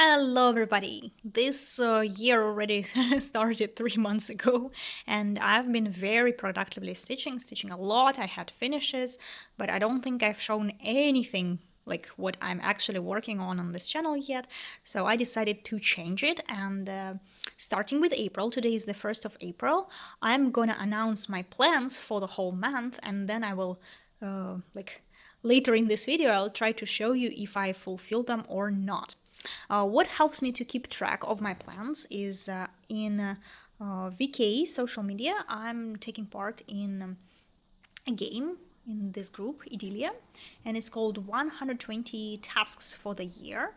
Hello, everybody. This year already started 3 months ago, and I've been very productively stitching a lot. I had finishes, but I don't think I've shown anything like what I'm actually working on this channel yet. So I decided to change it, and starting with April, today is the 1st of April, I'm gonna announce my plans for the whole month, and then I will later in this video, I'll try to show you if I fulfill them or not. What helps me to keep track of my plans is in VK social media. I'm taking part in a game in this group, Idilia, and it's called 120 Tasks for the Year.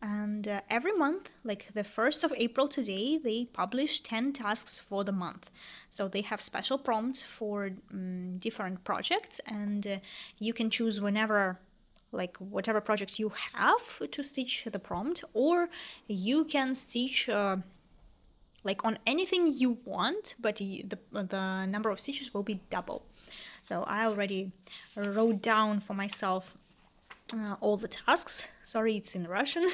And every month, like the 1st of April today, they publish 10 tasks for the month. So they have special prompts for different projects, and you can choose whenever, like whatever project you have to stitch the prompt, or you can stitch like on anything you want, but the number of stitches will be double. So I already wrote down for myself all the tasks. Sorry, it's in Russian.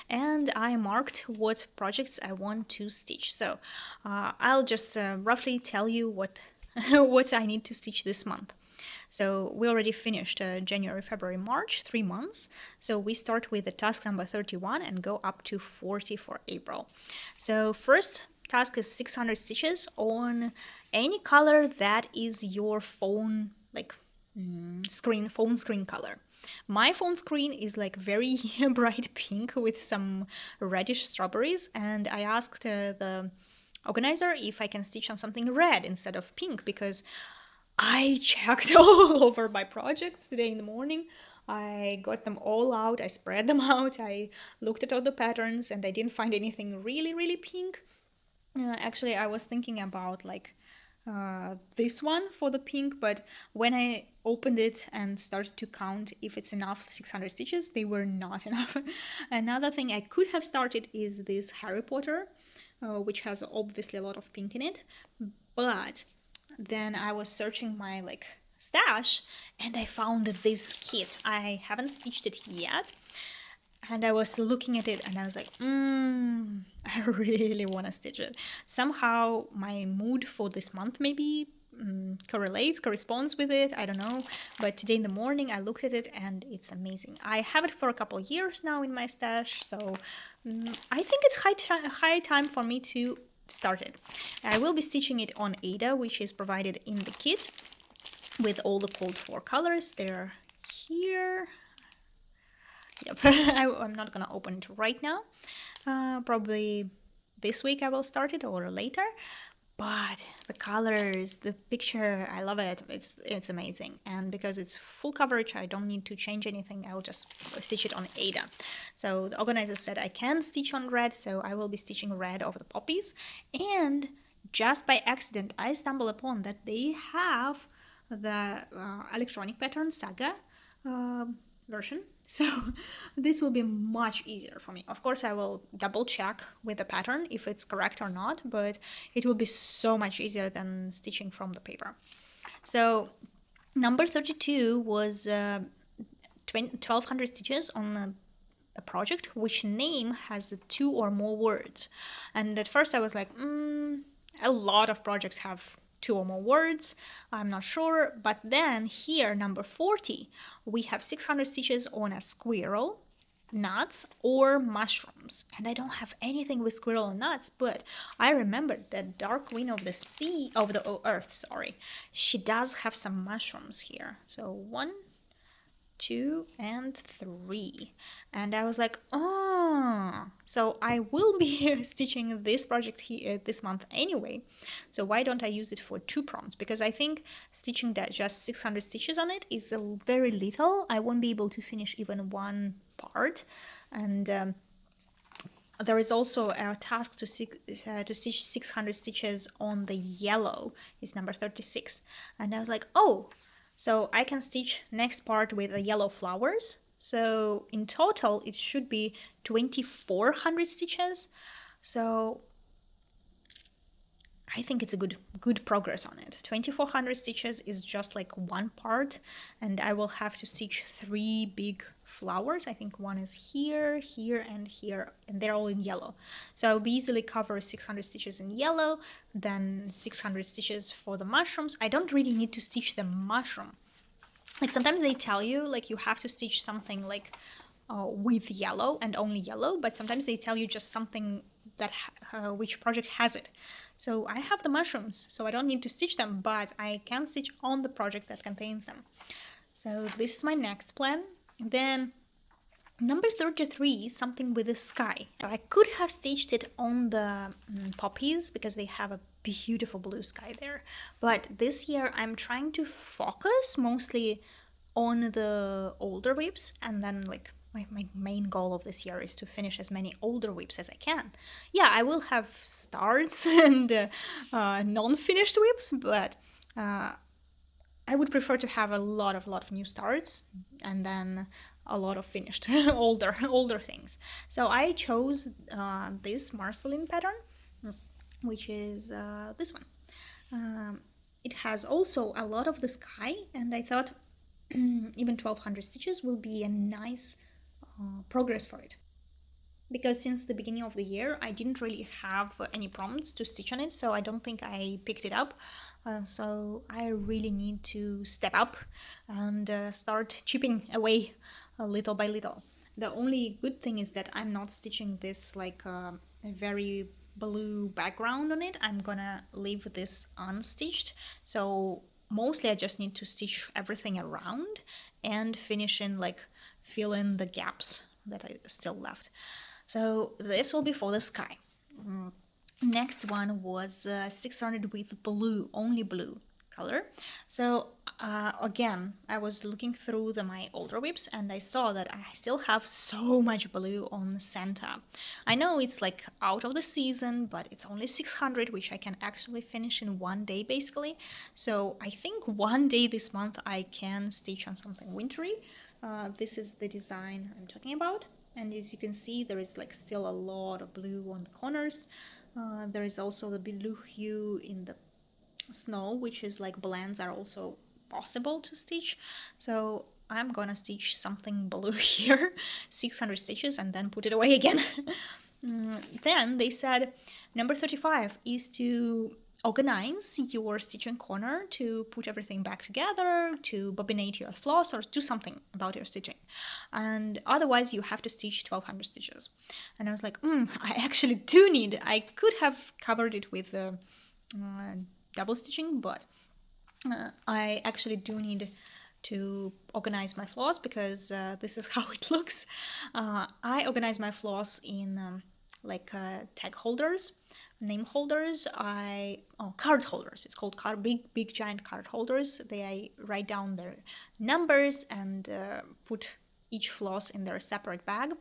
And I marked what projects I want to stitch. So I'll just roughly tell you what what I need to stitch this month. So we already finished January, February, March, 3 months. So we start with the task number 31 and go up to 40 for April. So first task is 600 stitches on any color that is your phone, like phone screen color. My phone screen is like very bright pink with some reddish strawberries, and I asked the organizer if I can stitch on something red instead of pink, because I checked all over my projects today in the morning. I got them all out, I spread them out, I looked at all the patterns, and I didn't find anything really, really pink. Actually, I was thinking about like this one for the pink, but when I opened it and started to count if it's enough 600 stitches, they were not enough. Another thing I could have started is this Harry Potter, which has obviously a lot of pink in it, but then I was searching my like stash and I found this kit. I haven't stitched it yet, and I was looking at it and I was like, I really want to stitch it. Somehow my mood for this month maybe corresponds with it. I don't know. But today in the morning I looked at it and it's amazing. I have it for a couple of years now in my stash, so I think it's high time for me to start it. I will be stitching it on Ada, which is provided in the kit with all the called for colors. They're here. Yep. I'm not gonna open it right now. Probably this week I will start it or later. But the colors, the picture, I love it. It's amazing. And because it's full coverage, I don't need to change anything. I'll just stitch it on Ada. So the organizer said I can stitch on red, so I will be stitching red over the poppies. And just by accident, I stumbled upon that they have the electronic pattern Saga version. So this will be much easier for me. Of course, I will double check with the pattern if it's correct or not, but it will be so much easier than stitching from the paper. So number 32 was 1200 stitches on a project which name has 2 or more words. And at first I was like, a lot of projects have 2 or more words, I'm not sure. But then here, number 40, we have 600 stitches on a squirrel, nuts, or mushrooms. And I don't have anything with squirrel and nuts, but I remembered that Dark Queen of the Sea, of the Earth, sorry, she does have some mushrooms here. So 1, 2, and 3. And I was like, oh, so I will be stitching this project here this month anyway, so why don't I use it for 2 prompts? Because I think stitching that just 600 stitches on it is very little. I won't be able to finish even one part. And there is also a task to stitch 600 stitches on the yellow. It's number 36. And I was like, oh, so I can stitch next part with the yellow flowers. So in total, it should be 2400 stitches. So I think it's a good progress on it. 2400 stitches is just like one part, and I will have to stitch 3 big flowers. I think one is here, here, and here, and they're all in yellow. So I'll easily cover 600 stitches in yellow, then 600 stitches for the mushrooms. I don't really need to stitch the mushroom. Like sometimes they tell you like you have to stitch something like with yellow and only yellow, but sometimes they tell you just something that which project has it. So I have the mushrooms, so I don't need to stitch them, but I can stitch on the project that contains them. So this is my next plan. Then number 33 is something with the sky. I could have stitched it on the poppies because they have a beautiful blue sky there. But this year I'm trying to focus mostly on the older whips, and then like my main goal of this year is to finish as many older whips as I can. Yeah, I will have starts and non-finished whips, but I would prefer to have a lot of new starts and then a lot of finished older things. So I chose this Marceline pattern, which is this one. It has also a lot of the sky, and I thought even 1200 stitches will be a nice progress for it. Because since the beginning of the year, I didn't really have any prompts to stitch on it, so I don't think I picked it up. So I really need to step up and start chipping away little by little. The only good thing is that I'm not stitching this like a very blue background on it. I'm gonna leave this unstitched. So mostly I just need to stitch everything around and finish in like fill in the gaps that I still left. So this will be for the sky. Next one was 600 with blue, only blue color. So again, I was looking through my older whips and I saw that I still have so much blue on Santa. I know it's like out of the season, but it's only 600, which I can actually finish in one day basically. So I think one day this month I can stitch on something wintry. This is the design I'm talking about. And as you can see, there is like still a lot of blue on the corners. There is also the blue hue in the snow, which is like blends are also possible to stitch. So I'm gonna stitch something blue here, 600 stitches, and then put it away again. Then they said number 35 is to organize your stitching corner, to put everything back together, to bobbinate your floss, or do something about your stitching. And otherwise you have to stitch 1200 stitches. And I was like, I actually do need, I could have covered it with double stitching, but I actually do need to organize my floss because this is how it looks. I organize my floss in like tag holders, name holders, card holders. It's called big giant card holders. I write down their numbers and put each floss in their separate bag.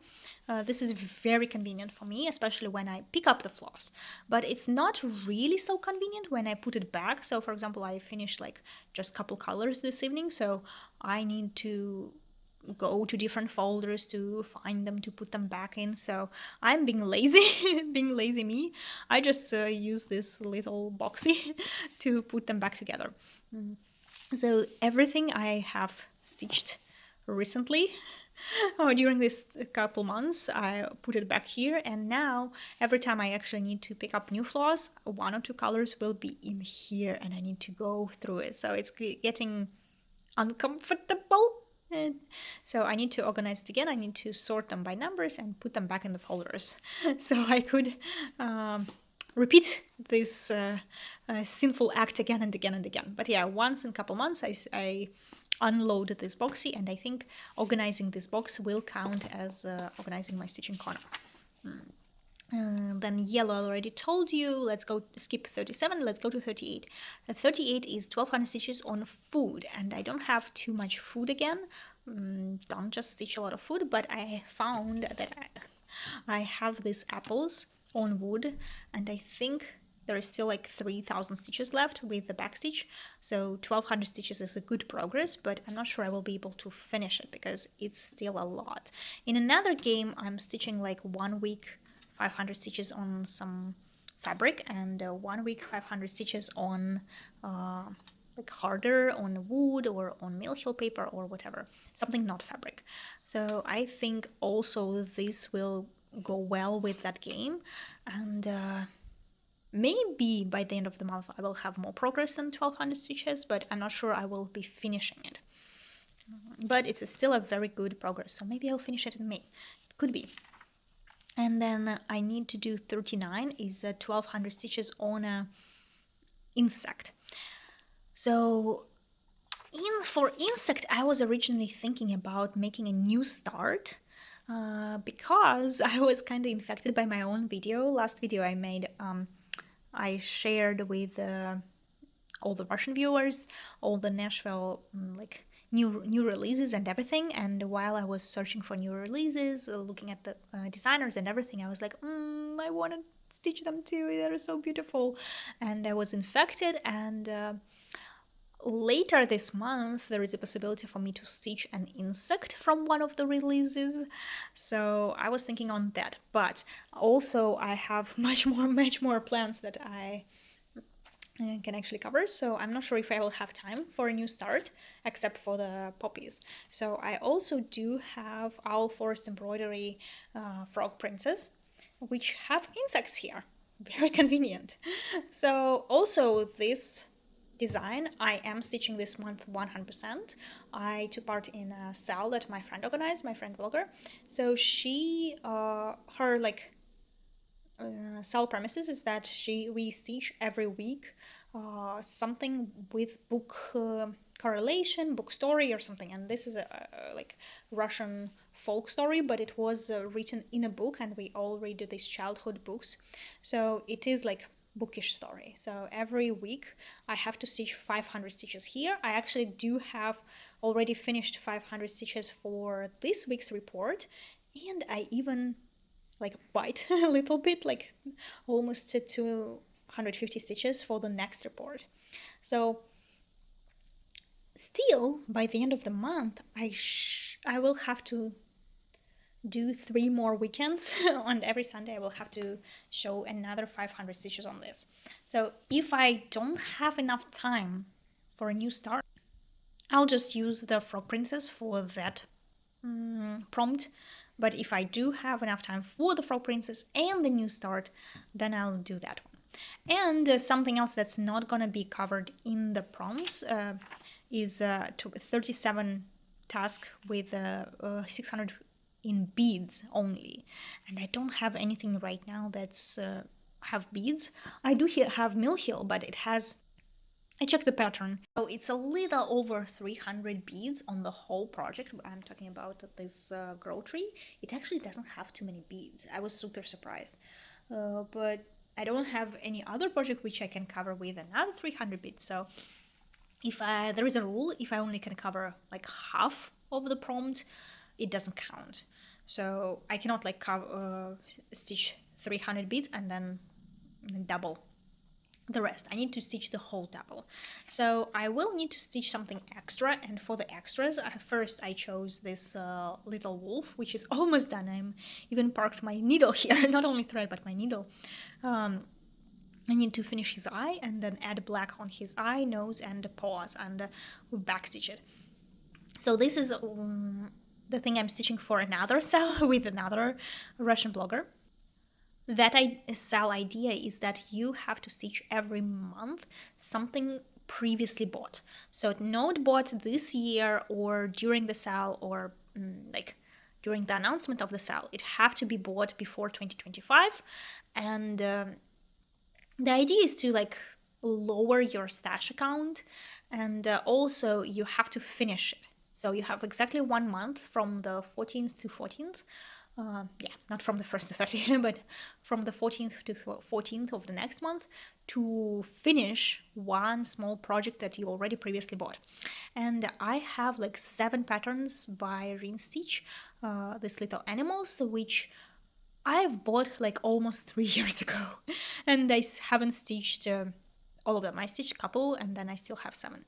This is very convenient for me, especially when I pick up the floss. But it's not really so convenient when I put it back. So for example, I finished like just a couple colors this evening, so I need to go to different folders to find them, to put them back in. So I'm being lazy, being lazy me. I just use this little boxy to put them back together. So everything I have stitched recently during this couple months, I put it back here, and now every time I actually need to pick up new floss, one or two colors will be in here and I need to go through it. So it's getting uncomfortable. And so I need to organize it again. I need to sort them by numbers and put them back in the folders. So I could repeat this sinful act again and again and again. But yeah, once in a couple months I unload this boxy, and I think organizing this box will count as organizing my stitching corner. Then yellow I already told you. Let's go skip 37, let's go to 38. 38 is 1200 stitches on food, and I don't have too much food again. Don't just stitch a lot of food, but I found that I have these apples on wood, and I think there is still like 3000 stitches left with the back stitch, so 1200 stitches is a good progress, but I'm not sure I will be able to finish it because it's still a lot. In another game I'm stitching like 1 week 500 stitches on some fabric, and 1 week 500 stitches on like harder on wood or on mill hill paper or whatever, something not fabric. So I think also this will go well with that game, and maybe by the end of the month I will have more progress than 1200 stitches, but I'm not sure I will be finishing it. But it's still a very good progress, so maybe I'll finish it in May. It could be. And then I need to do 39 is 1200 stitches on a insect. So for insect, I was originally thinking about making a new start because I was kind of infected by my own video. Last video I made, I shared with all the Russian viewers, all the Nashville like new releases and everything. And while I was searching for new releases, looking at the designers and everything, I was like, I want to stitch them too. They're so beautiful. And I was infected. And later this month, there is a possibility for me to stitch an insect from one of the releases. So I was thinking on that. But also, I have much more plans that I can actually cover, so I'm not sure if I will have time for a new start except for the poppies. So I also do have Owl Forest Embroidery Frog Princess, which have insects here. Very convenient. So also this design I am stitching this month 100%. I took part in a sale that my friend organized, my friend blogger. So she her like sell premises is that we stitch every week something with book correlation, book story or something. And this is a like Russian folk story, but it was written in a book, and we all read these childhood books. So it is like bookish story. So every week I have to stitch 500 stitches here. I actually do have already finished 500 stitches for this week's report, and I even like bite a little bit, like almost to 250 stitches for the next report. So still by the end of the month I will have to do 3 more weekends. On every Sunday I will have to show another 500 stitches on this. So if I don't have enough time for a new start, I'll just use the Frog Princess for that prompt. But if I do have enough time for the Frog Princess and the new start, then I'll do that one. And something else that's not gonna be covered in the prompts is 37 task with 600 in beads only. And I don't have anything right now that's have beads. I do have Mill Hill, but it has, I checked the pattern. So it's a little over 300 beads on the whole project. I'm talking about this grow tree. It actually doesn't have too many beads. I was super surprised. But I don't have any other project which I can cover with another 300 beads. So if there is a rule, if I only can cover like half of the prompt, it doesn't count. So I cannot like stitch 300 beads and then double the rest. I need to stitch the whole double. So I will need to stitch something extra, and for the extras, first I chose this little wolf, which is almost done. I'm even parked my needle here, not only thread, but my needle. I need to finish his eye and then add black on his eye, nose, and paws, and backstitch it. So this is the thing I'm stitching for another cell with another Russian blogger. That sell idea is that you have to stitch every month something previously bought. So not bought this year or during the sale or like during the announcement of the sale. It have to be bought before 2025. And the idea is to like lower your stash account, and also you have to finish it. So you have exactly 1 month from the 14th to 14th. Yeah, not from the 1st to 30th, but from the 14th to 14th of the next month to finish one small project that you already previously bought. And I have like 7 patterns by Rin Stitch, these little animals, which I've bought like almost 3 years ago, and I haven't stitched all of them. I stitched a couple, and then I still have 7.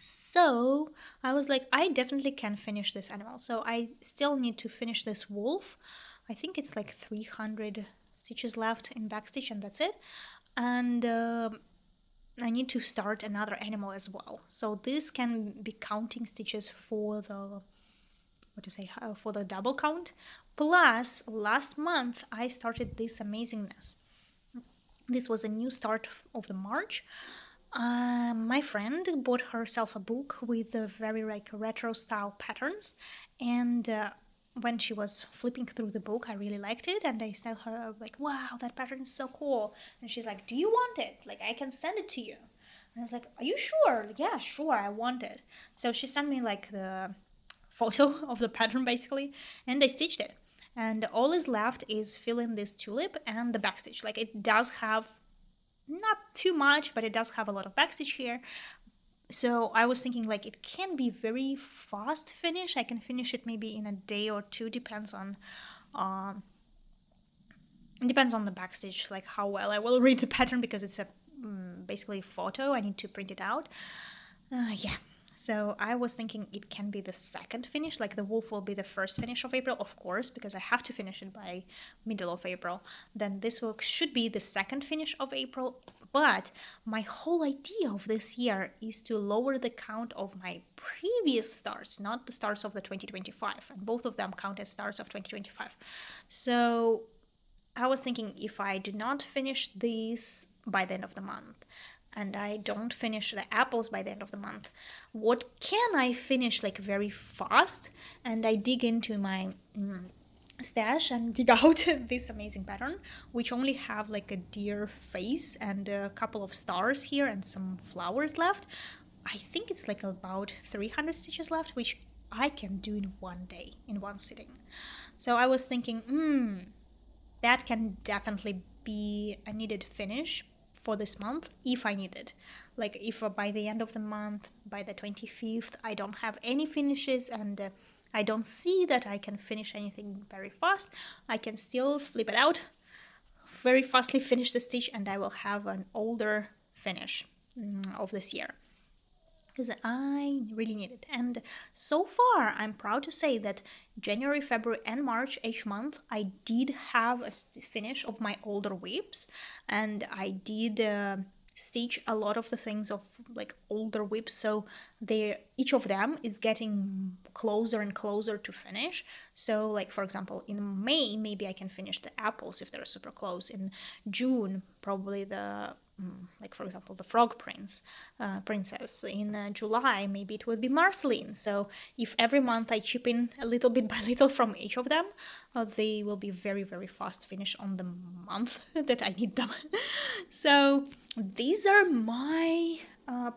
So I was like, I definitely can finish this animal. So I still need to finish this wolf. I think it's like 300 stitches left in backstitch, and that's it. And I need to start another animal as well. So this can be counting stitches for the, what to say, for the double count. Plus, last month I started this amazingness. This was a new start of the March. My friend bought herself a book with the very like retro style patterns, and when she was flipping through the book, I really liked it, and I tell her like, "Wow, that pattern is so cool!" And she's like, "Do you want it? Like, I can send it to you." And I was like, "Are you sure?" Like, yeah, sure, I want it. So she sent me like the photo of the pattern basically, and I stitched it. And all is left is fill in this tulip and the backstitch. Like it does have not too much, but it does have a lot of backstitch here. So I was thinking like it can be very fast finish. I can finish it maybe in a day or two, um, depends on the backstitch, like how well I will read the pattern because it's a basically photo. I need to print it out. Yeah. So I was thinking it can be the second finish, like the wolf will be the first finish of April, of course, because I have to finish it by middle of April. Then this will should be the second finish of April. But my whole idea of this year is to lower the count of my previous starts, not the starts of the 2025, and both of them count as starts of 2025. So I was thinking if I do not finish these by the end of the month and I don't finish the apples by the end of the month, what can I finish like very fast? And I dig into my stash and dig out this amazing pattern, which only have like a deer face and a couple of stars here and some flowers left. I think it's like about 300 stitches left, which I can do in one day, in one sitting. So I was thinking, that can definitely be a needed finish for this month if I need it. Like if by the end of the month, by the 25th, I don't have any finishes and I don't see that I can finish anything very fast, I can still flip it out, very fastly finish the stitch, and I will have an older finish of this year because I really need it. And so far, I'm proud to say that January, February, and March each month, I did have a finish of my older whips, and I did stitch a lot of the things of like older whips. So they each of them is getting closer and closer to finish. So, like for example, in May, maybe I can finish the apples if they're super close. In June, probably the like for example the frog princess. In July maybe it would be Marceline. So if every month I chip in a little bit by little from each of them, they will be very very fast finish on the month that I need them. So these are my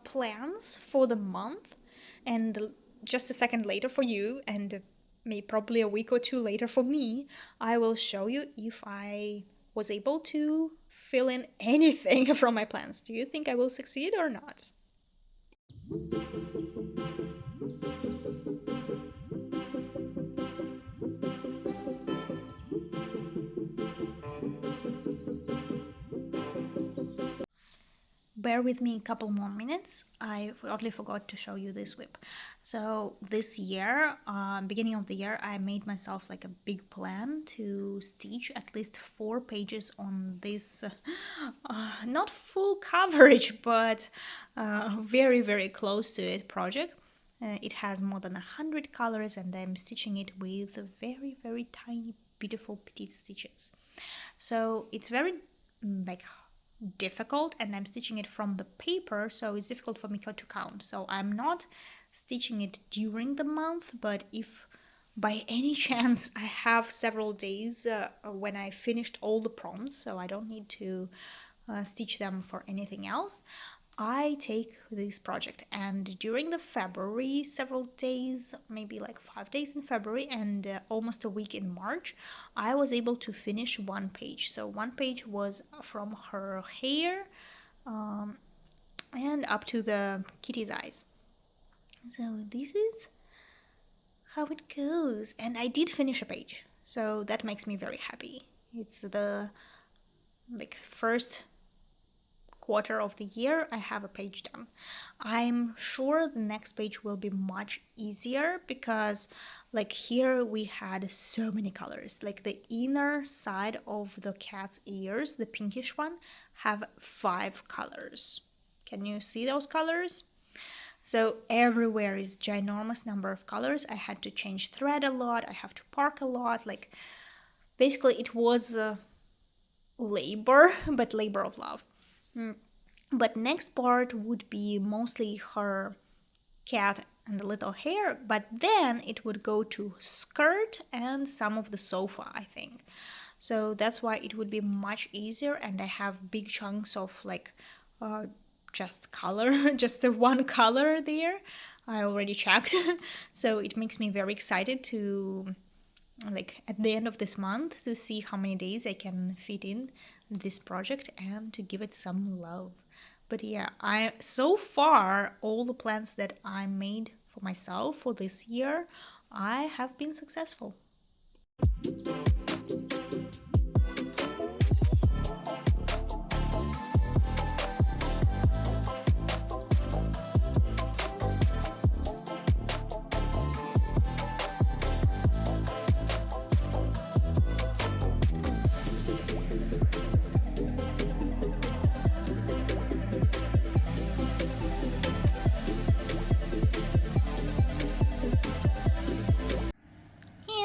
plans for the month, and just a second later for you, and maybe probably a week or two later for me, I will show you if I was able to fill in anything from my plans. Do you think I will succeed or not? Bear with me a couple more minutes. I totally forgot to show you this whip. So this year, beginning of the year, I made myself like a big plan to stitch at least 4 pages on this, not full coverage, but very, very close to it project. It has more than 100 colors, and I'm stitching it with very, very tiny, beautiful petite stitches. So it's very like difficult, and I'm stitching it from the paper, so it's difficult for me to count. So I'm not stitching it during the month, but if by any chance I have several days when I finished all the prompts, so I don't need to stitch them for anything else, I take this project. And during the February, several days, maybe like 5 days in February and almost a week in March, I was able to finish one page. So one page was from her hair and up to the kitty's eyes. So this is how it goes. And I did finish a page. So that makes me very happy. It's the like first quarter of the year I have a page done. I'm sure the next page will be much easier because like here we had so many colors. Like the inner side of the cat's ears, the pinkish one, have 5 colors. Can you see those colors? So everywhere is ginormous number of colors. I had to change thread a lot. I have to park a lot. Like basically it was labor, but labor of love. But next part would be mostly her cat and the little hair, but then it would go to skirt and some of the sofa, I think. So that's why it would be much easier, and I have big chunks of like uh, just color, just the one color there. I already checked. So it makes me very excited to like at the end of this month to see how many days I can fit in this project and to give it some love. But yeah, I so far all the plans that I made for myself for this year, I have been successful.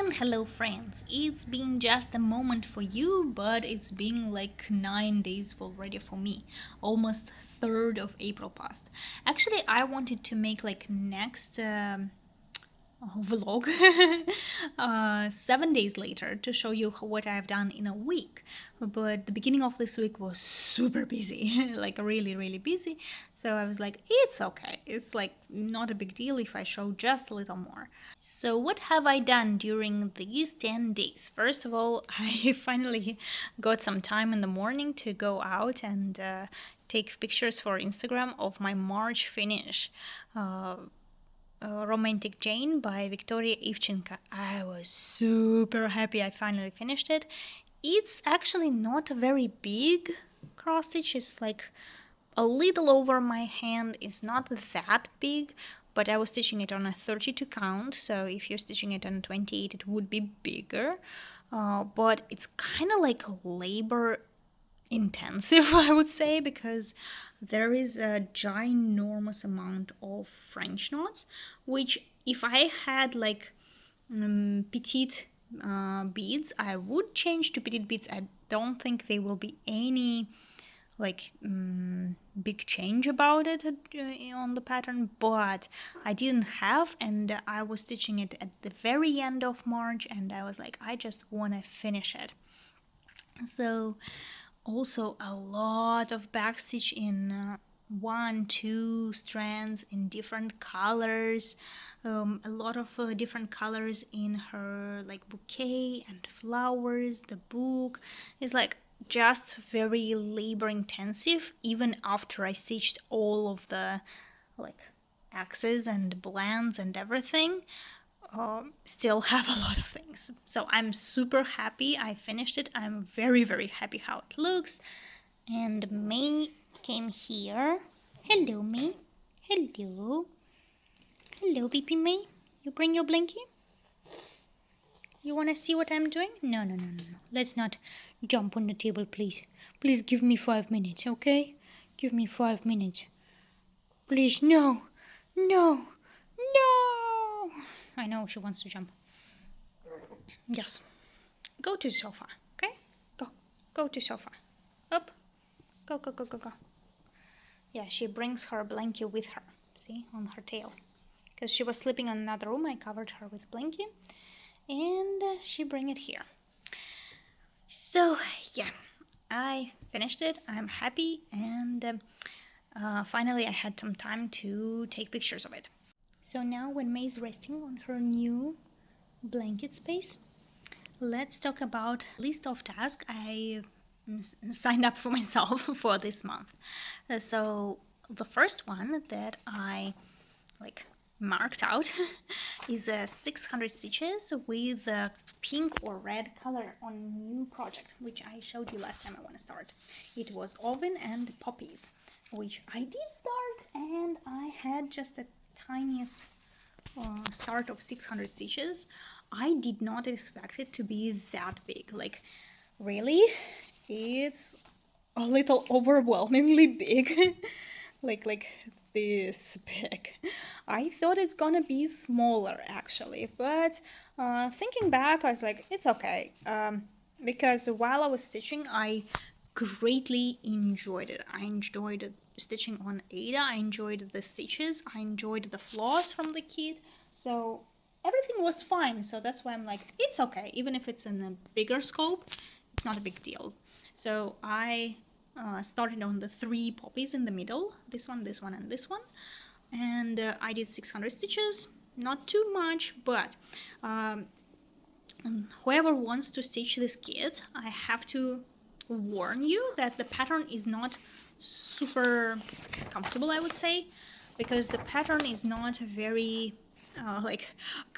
And hello friends, it's been just a moment for you, but it's been like 9 days already for me. Almost 3rd of April passed. Actually, I wanted to make like next vlog 7 days later to show you what I've done in a week, but the beginning of this week was super busy like really busy, so I was like, it's okay, it's like not a big deal if I show just a little more. So what have I done during these 10 days? First of all, I finally got some time in the morning to go out and take pictures for Instagram of my March finish. Romantic Jane by Victoria Ivchenko. I was super happy I finally finished it. It's actually not a very big cross stitch, it's like a little over my hand. It's not that big, but I was stitching it on a 32 count, so if you're stitching it on a 28 it would be bigger. But it's kind of like labor intensive, I would say, because there is a ginormous amount of French knots, which if I had like petite beads, I would change to petite beads. I don't think there will be any like big change about it on the pattern, but I didn't have, and I was stitching it at the very end of March, and I was like, I just want to finish it. So also a lot of backstitch in 1, 2 strands in different colors, a lot of different colors in her like bouquet and flowers. The book is like just very labor intensive, even after I stitched all of the like axes and blends and everything. Still have a lot of things. So I'm super happy I finished it. I'm very happy how it looks. And May came here. Hello, May. Hello. Hello, baby May. You bring your blankie? You want to see what I'm doing? No. Let's not jump on the table, please. Please give me 5 minutes, okay? Give me 5 minutes. Please, no. No. I know she wants to jump. Yes. Go to the sofa, okay? Go. Go to sofa. Up. Go. Yeah, she brings her blanket with her. See, on her tail. Because she was sleeping in another room, I covered her with blanket. And she bring it here. So, yeah. I finished it. I'm happy. And finally I had some time to take pictures of it. So now when May's resting on her new blanket space, let's talk about list of tasks I signed up for myself for this month. So the first one that I like marked out is 600 stitches with pink or red color on new project, which I showed you last time I want to start. It was oven and poppies, which I did start, and I had just a tiniest start of 600 stitches. I did not expect it to be that big. Like, really, it's a little overwhelmingly big. like this big. I thought it's gonna be smaller actually, but thinking back, I was like, it's okay. Because while I was stitching, I greatly enjoyed it. I enjoyed stitching on Ada. I enjoyed the stitches. I enjoyed the floss from the kit. So everything was fine. So that's why I'm like, it's okay. Even if it's in a bigger scope, it's not a big deal. So I started on the 3 poppies in the middle, this one, and this one. And I did 600 stitches, not too much, but um, whoever wants to stitch this kit, I have to warn you that the pattern is not super comfortable, I would say, because the pattern is not very like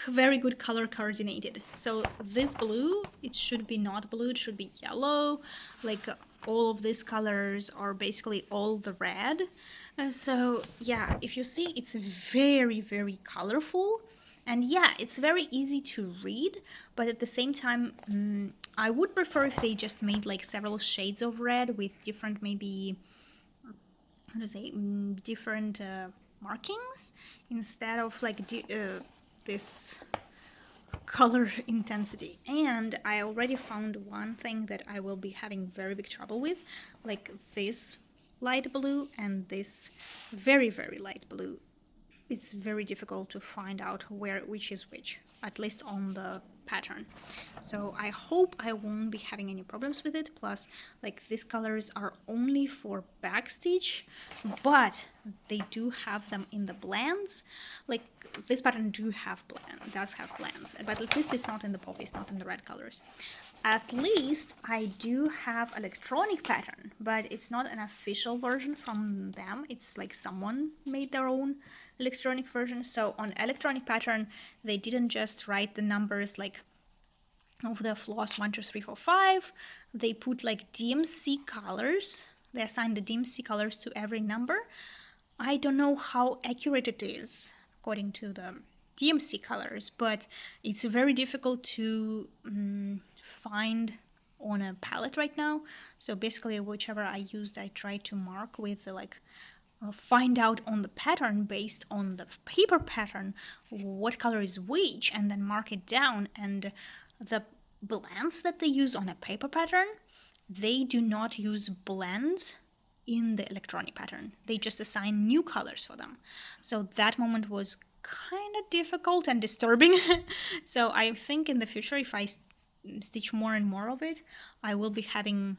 very good color coordinated. So this blue, it should be not blue, it should be yellow. Like all of these colors are basically all the red. So yeah, if you see, it's very, very colorful. And yeah, it's very easy to read, but at the same time, I would prefer if they just made like several shades of red with different, maybe, how to say, different markings instead of like this color intensity. And I already found one thing that I will be having very big trouble with, like this light blue and this very, very light blue. It's very difficult to find out which is which, at least on the pattern. So I hope I won't be having any problems with it. Plus, like, these colors are only for backstitch, but they do have them in the blends. Like, this pattern does have blends, but at least it's not in the poppy, it's not in the red colors. At least I do have electronic pattern, but it's not an official version from them. It's like someone made their own electronic version. So on electronic pattern, they didn't just write the numbers like of the floss 1, 2, 3, 4, 5. They put like DMC colors. They assigned the DMC colors to every number. I don't know how accurate it is according to the DMC colors, but it's very difficult to find on a palette right now. So basically, whichever I used, I tried to mark with like find out on the pattern based on the paper pattern what color is which, and then mark it down. And the blends that they use on a paper pattern, they do not use blends in the electronic pattern. They just assign new colors for them. So that moment was kind of difficult and disturbing. So I think in the future, if I stitch more and more of it, I will be having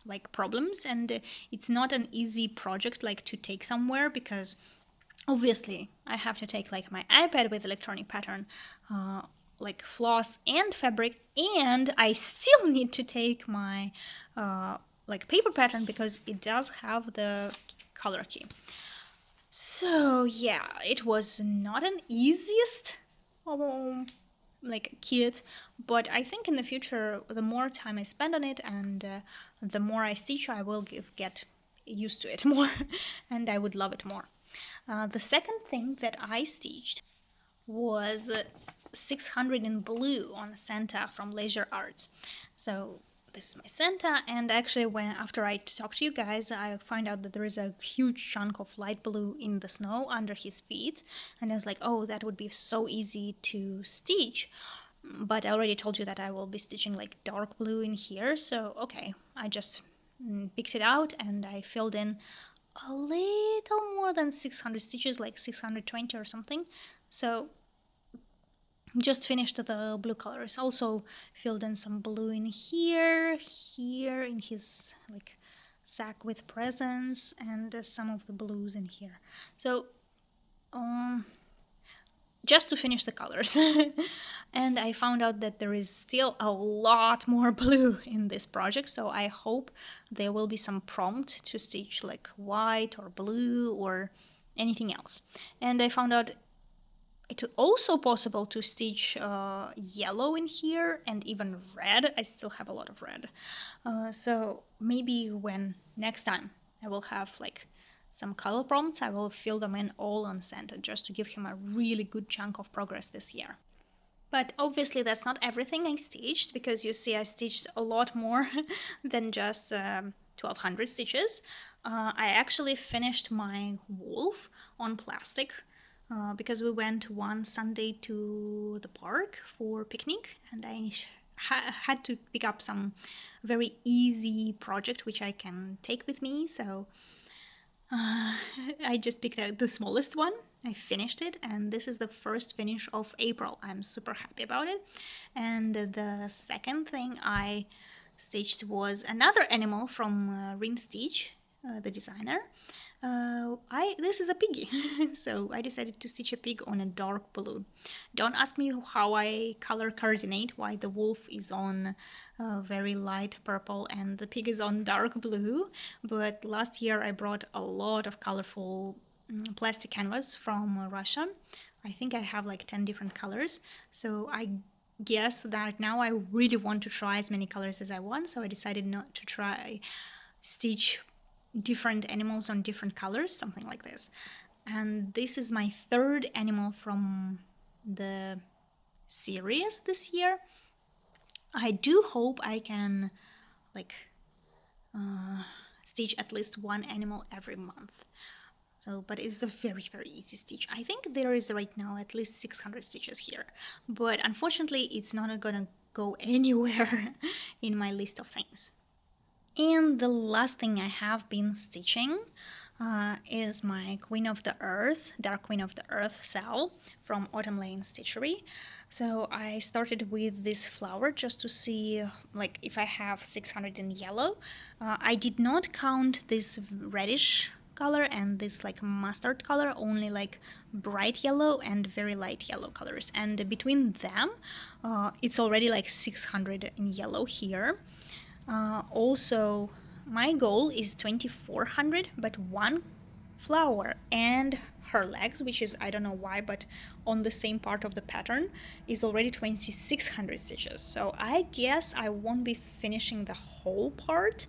like problems, and it's not an easy project like to take somewhere, because obviously I have to take like my iPad with electronic pattern, like floss and fabric, and I still need to take my like paper pattern because it does have the color key. So yeah, it was not an easiest like kit, but I think in the future, the more time I spend on it and the more I stitch, I will get used to it more and I would love it more. The second thing that I stitched was 600 in blue on Santa from Leisure Arts. So this is my Santa, and actually after I talked to you guys, I find out that there is a huge chunk of light blue in the snow under his feet, and I was like, oh, that would be so easy to stitch. But I already told you that I will be stitching like dark blue in here, so okay, I just picked it out and I filled in a little more than 600 stitches, like 620 or something. So just finished the blue colors. Also filled in some blue in here in his like sack with presents, and some of the blues in here. So just to finish the colors. And I found out that there is still a lot more blue in this project, so I hope there will be some prompt to stitch like white or blue or anything else. And I found out it's also possible to stitch yellow in here and even red. I still have a lot of red. So maybe when next time I will have like some color prompts, I will fill them in all on Santa just to give him a really good chunk of progress this year. But obviously that's not everything I stitched, because you see I stitched a lot more than just 1200 stitches. I actually finished my wolf on plastic because we went one Sunday to the park for picnic, and I had to pick up some very easy project which I can take with me. So I just picked out the smallest one. I finished it, and this is the first finish of April. I'm super happy about it. And the second thing I stitched was another animal from Ring Stitch, the designer. I This is a piggy, so I decided to stitch a pig on a dark blue. Don't ask me how I color coordinate, why the wolf is on very light purple and the pig is on dark blue, but last year I brought a lot of colorful plastic canvas from Russia. I think I have like 10 different colors, so I guess that now I really want to try as many colors as I want, so I decided not to try stitch different animals on different colors, something like this. And this is my third animal from the series this year. I do hope I can like stitch at least one animal every month. So, but it's a very, very easy stitch. I think there is right now at least 600 stitches here, but unfortunately it's not gonna go anywhere in my list of things. And the last thing I have been stitching is my Queen of the Earth, Dark Queen of the Earth cell from Autumn Lane Stitchery. So I started with this flower just to see like if I have 600 in yellow. I did not count this reddish color and this like mustard color, only like bright yellow and very light yellow colors. And between them, it's already like 600 in yellow here. Also, my goal is 2400, but one flower and her legs, which is, I don't know why, but on the same part of the pattern, is already 2600 stitches. So I guess I won't be finishing the whole part.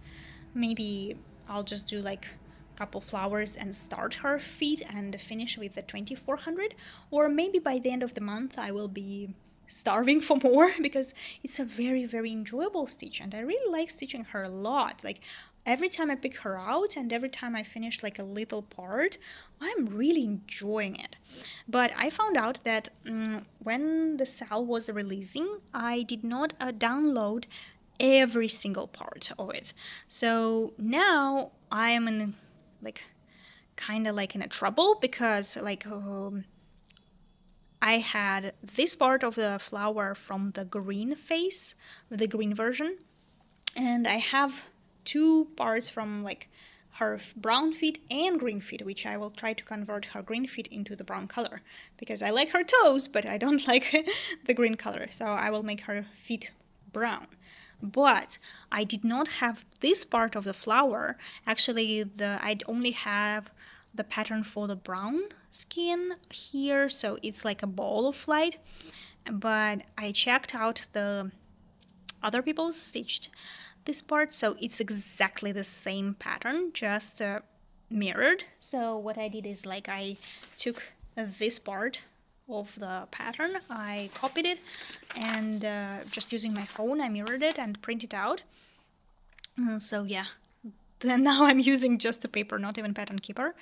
Maybe I'll just do like a couple flowers and start her feet and finish with the 2400. Or maybe by the end of the month I will be starving for more because it's a very, very enjoyable stitch and I really like stitching her a lot. Like every time I pick her out and every time I finish like a little part, I'm really enjoying it. But I found out that when the cell was releasing, I did not download every single part of it. So now I am in like kind of like in a trouble because like I had this part of the flower from the green face, the green version, and I have two parts from like her brown feet and green feet, which I will try to convert her green feet into the brown color because I like her toes, but I don't like the green color. So I will make her feet brown. But I did not have this part of the flower. Actually, I'd only have the pattern for the brown skin here, so it's like a ball of light. But I checked out the other people stitched this part, so it's exactly the same pattern, just mirrored. So what I did is like I took this part of the pattern, I copied it, and just using my phone I mirrored it and printed out. So yeah, then now I'm using just the paper, not even Pattern Keeper,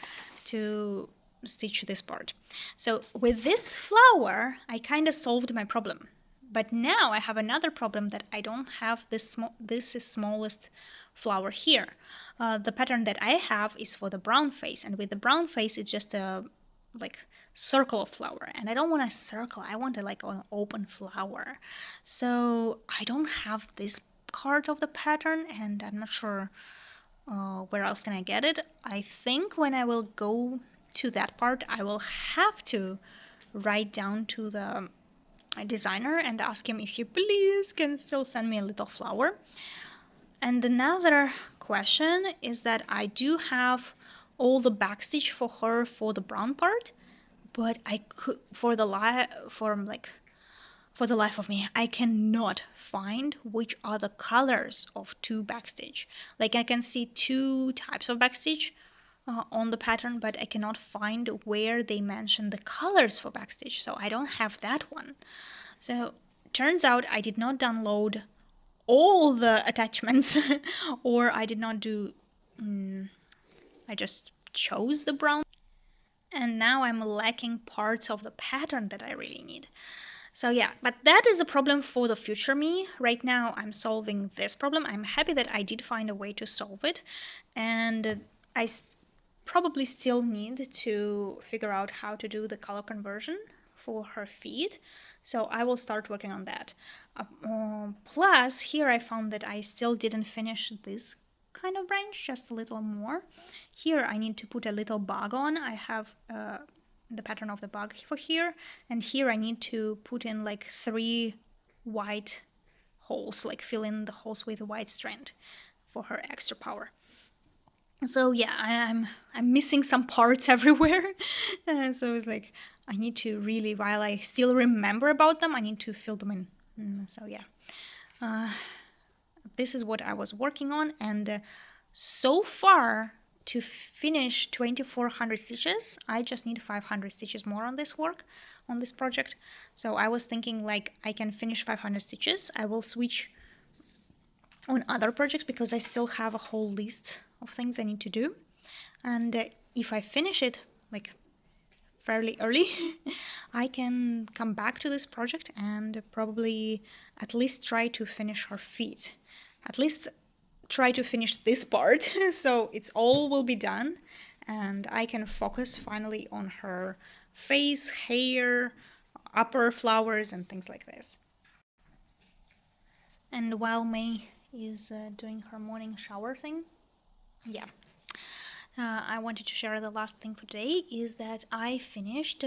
to stitch this part. So with this flower I kind of solved my problem. But now I have another problem that I don't have this smallest flower here. The pattern that I have is for the brown face, and with the brown face it's just a like circle of flower, and I don't want a circle, I want like an open flower. So I don't have this part of the pattern, and I'm not sure where else can I get it. I think when I will go to that part I will have to write down to the designer and ask him if he please can still send me a little flower. And another question is that I do have all the backstitch for her for the brown part, but I could for the life of me, I cannot find which are the colors of two backstitch. Like I can see two types of backstitch on the pattern, but I cannot find where they mention the colors for backstitch, so I don't have that one. So turns out I did not download all the attachments or I did not do I just chose the brown, and now I'm lacking parts of the pattern that I really need. So yeah, but that is a problem for the future me. Right now I'm solving this problem. I'm happy that I did find a way to solve it, and I probably still need to figure out how to do the color conversion for her feet. So I will start working on that. Plus, here I found that I still didn't finish this kind of branch, just a little more. Here I need to put a little bug on. I have the pattern of the bug for here, and here I need to put in like 3 white holes, like fill in the holes with a white strand for her extra power. So yeah, I'm missing some parts everywhere. So it's like I need to really, while I still remember about them, I need to fill them in. So yeah, this is what I was working on, and so far to finish 2400 stitches, I just need 500 stitches more on this work, on this project. So I was thinking like I can finish 500 stitches. I will switch on other projects because I still have a whole list of things I need to do. And if I finish it like fairly early, I can come back to this project and probably at least try to finish her feet. At least try to finish this part so it's all will be done and I can focus finally on her face, hair, upper flowers and things like this. And while May is doing her morning shower thing, yeah, I wanted to share the last thing for today is that I finished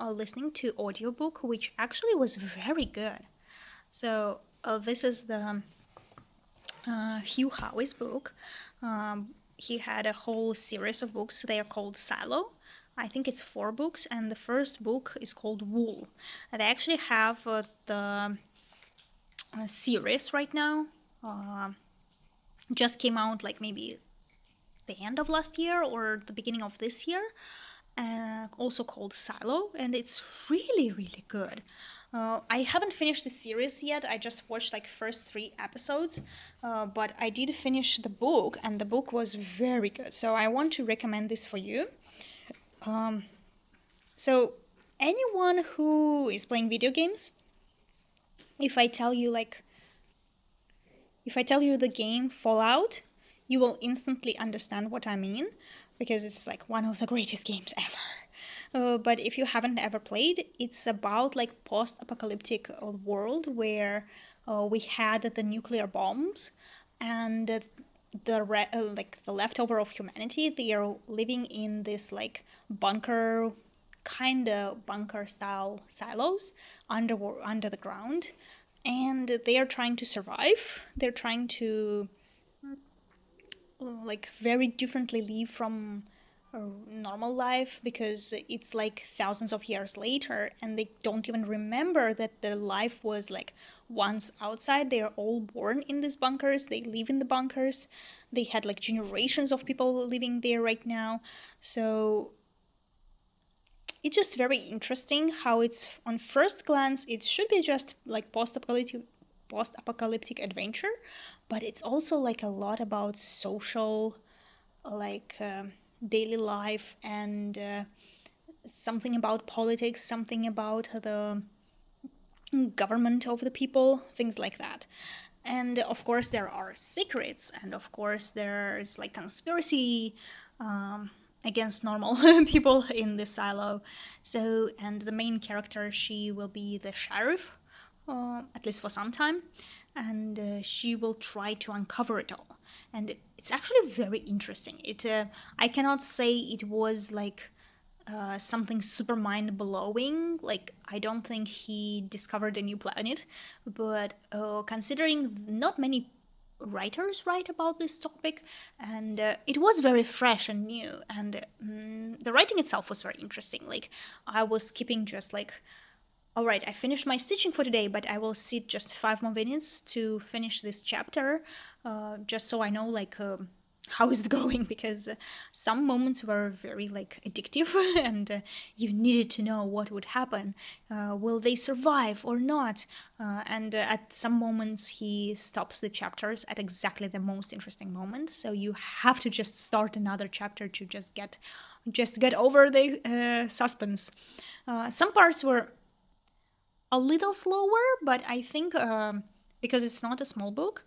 listening to audiobook, which actually was very good. So this is the Hugh Howey's book. He had a whole series of books. They are called Silo. I think it's 4 books, and the first book is called Wool. They actually have the series right now. Just came out like maybe the end of last year or the beginning of this year, also called Silo, and it's really, really good. I haven't finished the series yet. I just watched like first 3 episodes, but I did finish the book, and the book was very good. So I want to recommend this for you. So anyone who is playing video games, if I tell you the game Fallout, you will instantly understand what I mean, because it's like one of the greatest games ever. But if you haven't ever played, it's about like post-apocalyptic world where we had the nuclear bombs, and the leftover of humanity, they are living in this like bunker, kind of bunker style silos under the ground, and they are trying to survive. They're trying to like very differently live from a normal life because it's like thousands of years later, and they don't even remember that their life was like once outside. They are all born in these bunkers, they live in the bunkers, they had like generations of people living there right now. So it's just very interesting how it's on first glance it should be just like post-apocalyptic adventure, but it's also like a lot about social, like daily life, and something about politics, something about the government of the people, things like that. And of course there are secrets, and of course there's like conspiracy against normal people in this silo. So, and the main character, she will be the sheriff, at least for some time, and she will try to uncover it all. And it's actually very interesting. I cannot say it was like something super mind blowing. Like, I don't think he discovered a new planet, but considering not many writers write about this topic, and it was very fresh and new, and the writing itself was very interesting. Like, I was skipping just like, all right, I finished my stitching for today, but I will sit just 5 more minutes to finish this chapter, just so I know like how is it going, because some moments were very like addictive and you needed to know what would happen. Will they survive or not? And at some moments he stops the chapters at exactly the most interesting moment, so you have to just start another chapter to just get over the suspense. Some parts were a little slower, but I think because it's not a small book,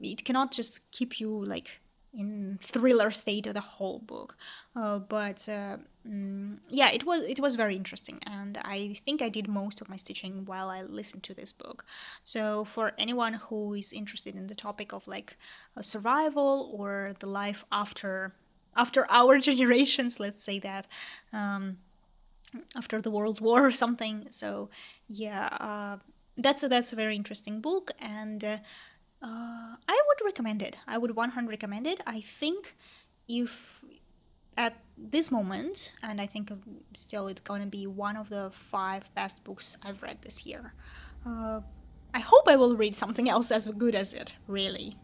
it cannot just keep you like in thriller state of the whole book. But yeah, it was very interesting, and I think I did most of my stitching while I listened to this book. So for anyone who is interested in the topic of like survival or the life after our generations, let's say that. After the World War or something. So yeah, that's a very interesting book, and I would recommend it. I would 100 recommend it. I think if at this moment, and I think still it's going to be one of the 5 best books I've read this year. Uh, I hope I will read something else as good as it, really.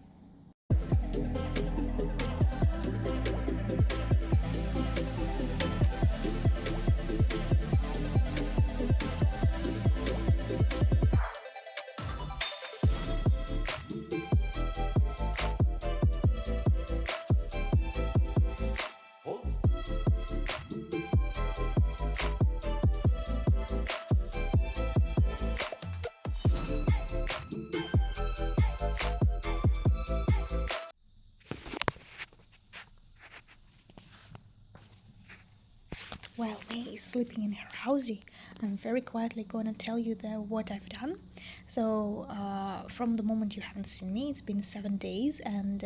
While May is sleeping in her housey, I'm very quietly gonna tell you what I've done. So, from the moment you haven't seen me, it's been 7 days, and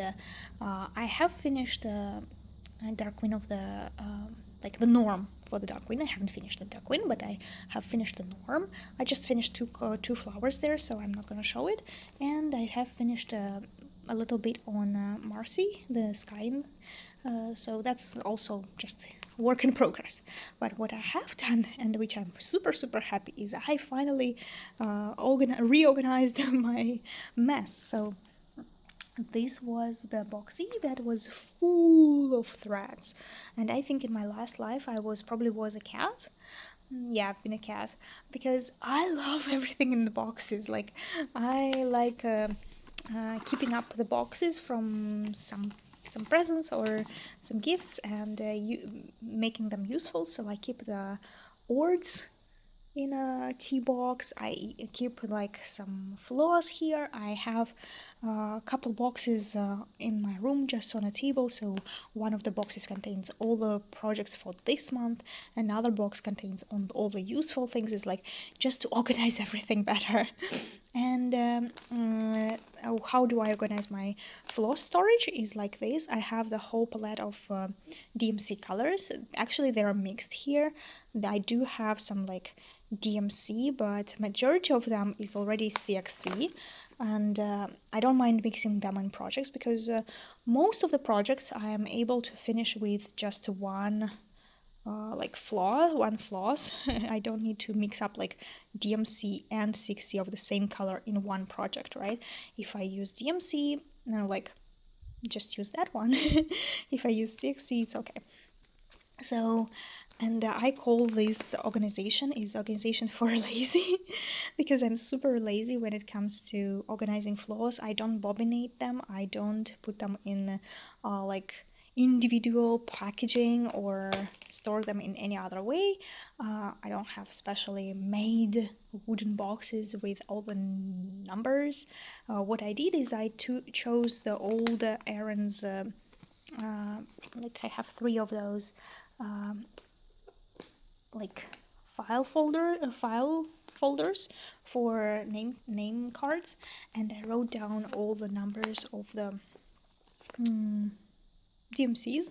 I have finished Dark Queen of the like the norm for the Dark Queen. I haven't finished the Dark Queen, but I have finished the norm. I just finished two flowers there, so I'm not gonna show it, and I have finished a little bit on Marcy, the sky. So that's also just work in progress. But what I have done, and which I'm super super happy, is I finally reorganized my mess. So this was the boxy that was full of threads, and I think in my last life I probably was a cat. Yeah, I've been a cat because I love everything in the boxes. Like, I like keeping up the boxes from some presents or some gifts, and making them useful. So I keep the ords in a tea box. I keep like some floss here. I have a couple boxes in my room just on a table. So one of the boxes contains all the projects for this month. Another box contains all the useful things. Is like just to organize everything better. And how do I organize my floss storage is like this. I have the whole palette of DMC colors. Actually, they are mixed here. I do have some like DMC, but majority of them is already CXC, and I don't mind mixing them in projects because most of the projects I am able to finish with just one one floss. I don't need to mix up like DMC and 6C of the same color in one project, right? If I use DMC, like just use that one. If I use 6C, it's okay. So, and I call this organization for lazy because I'm super lazy when it comes to organizing floors. I don't bobinate them. I don't put them in like individual packaging or store them in any other way. I don't have specially made wooden boxes with all the numbers. What I did is I chose the old Aaron's, like I have 3 of those like file folders for name cards, and I wrote down all the numbers of the DMCs,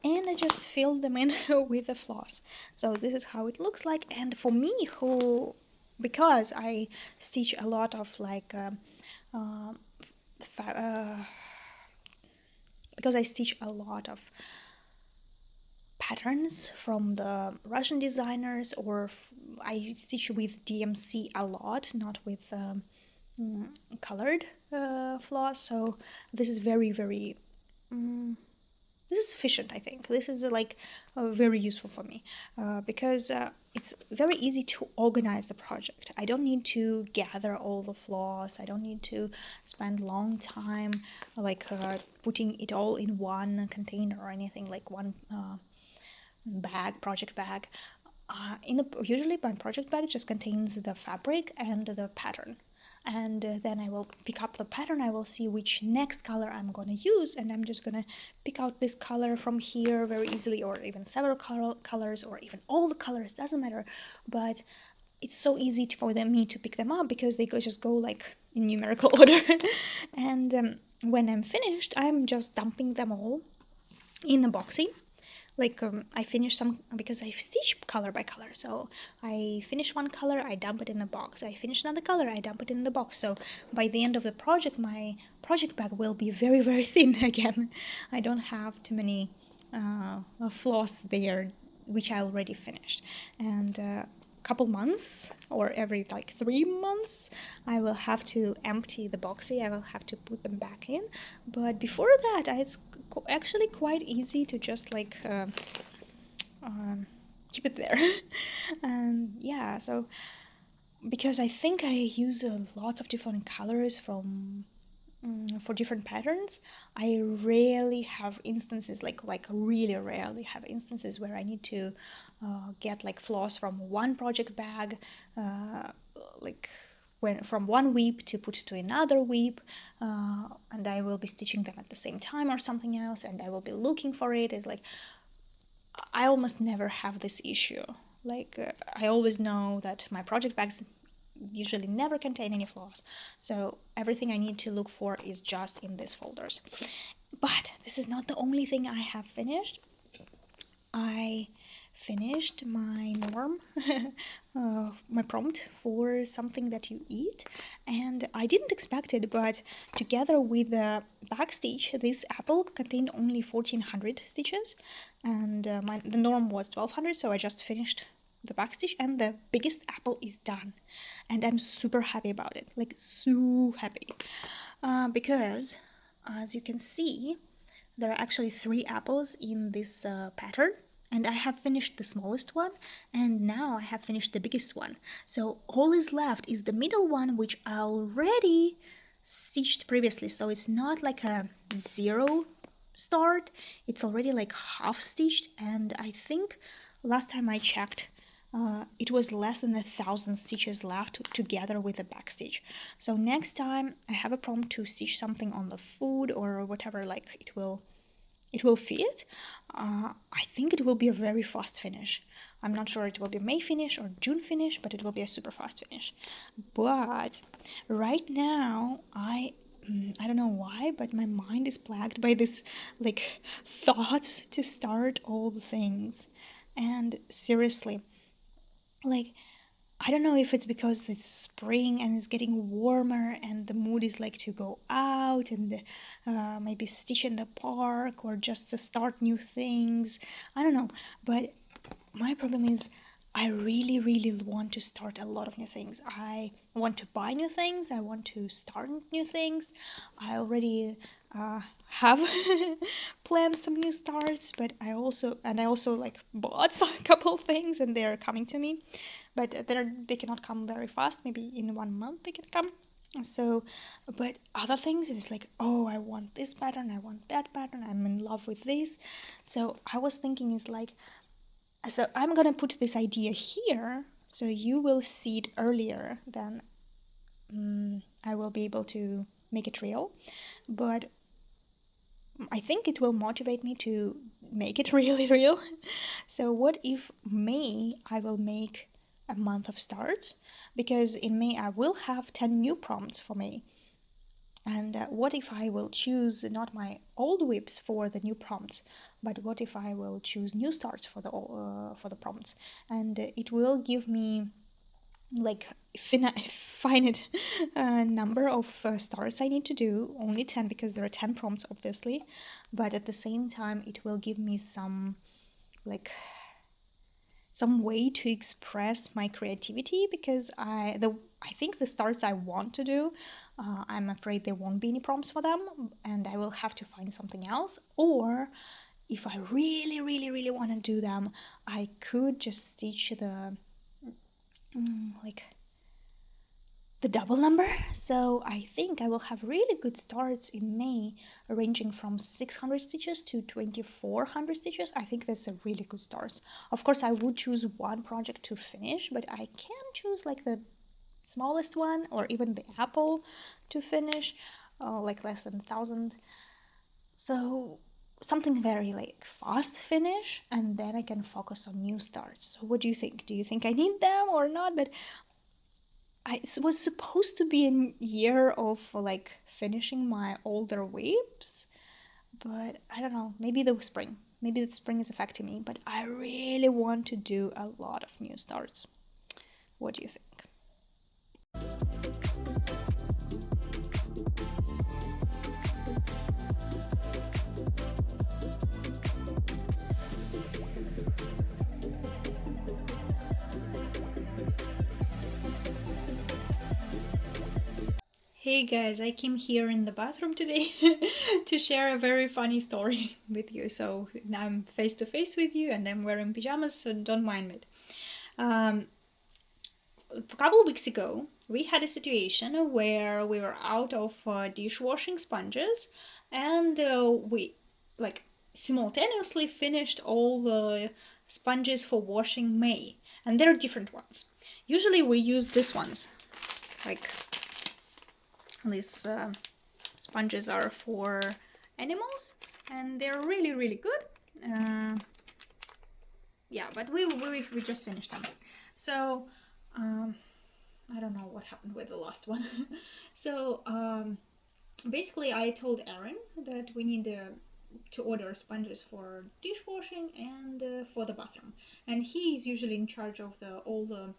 and I just filled them in with the floss. So this is how it looks like. And for me, because I stitch a lot of like because I stitch a lot of patterns from the Russian designers, or I stitch with DMC a lot, not with colored floss. So this is very very mm, this is sufficient, I think. This is very useful for me because it's very easy to organize the project. I don't need to gather all the floss. I don't need to spend long time putting it all in one container or anything, like one project bag. Usually my project bag just contains the fabric and the pattern. And then I will pick up the pattern. I will see which next color I'm going to use, and I'm just going to pick out this color from here very easily, or even several colors, or even all the colors, doesn't matter. But it's so easy for me to pick them up because they just go like in numerical order. And when I'm finished, I'm just dumping them all in a boxy. I finish some because I stitch color by color. So I finish one color, I dump it in a box. I finish another color, I dump it in the box. So by the end of the project, my project bag will be very, very thin again. I don't have too many floss there, which I already finished. And couple months or every 3 months I will have to empty the boxy. I will have to put them back in. But before that, it's actually quite easy to just keep it there. And yeah, so because I think I use lots of different colors for different patterns, I rarely have instances really rarely have instances where I need to get floss from one project bag, from one weep to put to another weep, and I will be stitching them at the same time or something else, and I will be looking for it. It's I almost never have this issue. I always know that my project bags usually never contain any floss, so everything I need to look for is just in these folders. But this is not the only thing I have finished. I finished my norm, my prompt for something that you eat, and I didn't expect it, but together with the backstitch, this apple contained only 1400 stitches, and the norm was 1200, so I just finished the backstitch, and the biggest apple is done, and I'm super happy about it, so happy, because as you can see, there are actually 3 apples in this pattern, and I have finished the smallest one, and now I have finished the biggest one. So all is left is the middle one, which I already stitched previously. So it's not like a 0 start, it's already half stitched, and I think last time I checked, it was less than 1,000 stitches left together with the backstitch. So next time I have a prompt to stitch something on the food or whatever, it will fit. I think it will be a very fast finish. I'm not sure it will be May finish or June finish, but it will be a super fast finish. But right now, I don't know why, but my mind is plagued by this thoughts to start all the things. And seriously, I don't know if it's because it's spring and it's getting warmer and the mood is to go out and maybe stitch in the park or just to start new things. I don't know, but my problem is I really, really want to start a lot of new things. I want to buy new things. I want to start new things. I already have planned some new starts, but I also bought a couple things and they're coming to me, but they cannot come very fast. Maybe in 1 month they can come. So, but other things, it was oh, I want this pattern, I want that pattern, I'm in love with this. So I was thinking so I'm gonna put this idea here so you will see it earlier than I will be able to make it real, but I think it will motivate me to make it really real. So what if May I will make a month of starts, because in May I will have 10 new prompts for May. And what if I will choose not my old whips for the new prompts, but what if I will choose new starts for the prompts, and it will give me finite number of starts I need to do, only 10 because there are 10 prompts obviously, but at the same time it will give me some way to express my creativity, because I think the starts I want to do, I'm afraid there won't be any prompts for them, and I will have to find something else. Or if I really, really, really want to do them, I could just stitch like the double number. So I think I will have really good starts in May, ranging from 600 stitches to 2400 stitches. I think that's a really good start. Of course, I would choose one project to finish, but I can choose like the smallest one or even the apple to finish, like less than 1,000. So something very like fast finish, and then I can focus on new starts. So what do you think? Do you think I need them or not? But it was supposed to be a year of like finishing my older weeps, but I don't know. Maybe the spring. Maybe the spring is affecting me, but I really want to do a lot of new starts. What do you think? Hey guys, I came here in the bathroom today to share a very funny story with you. So now I'm face to face with you and I'm wearing pajamas, so don't mind me. Um, a couple of weeks ago, we had a situation where we were out of dishwashing sponges and we like simultaneously finished all the sponges for washing May, and they're different ones. Usually we use these ones, like these sponges are for animals and they're really, really good. Yeah, but we just finished them. So I don't know what happened with the last one. So basically I told Aaron that we need to order sponges for dishwashing and for the bathroom, and he's usually in charge of all the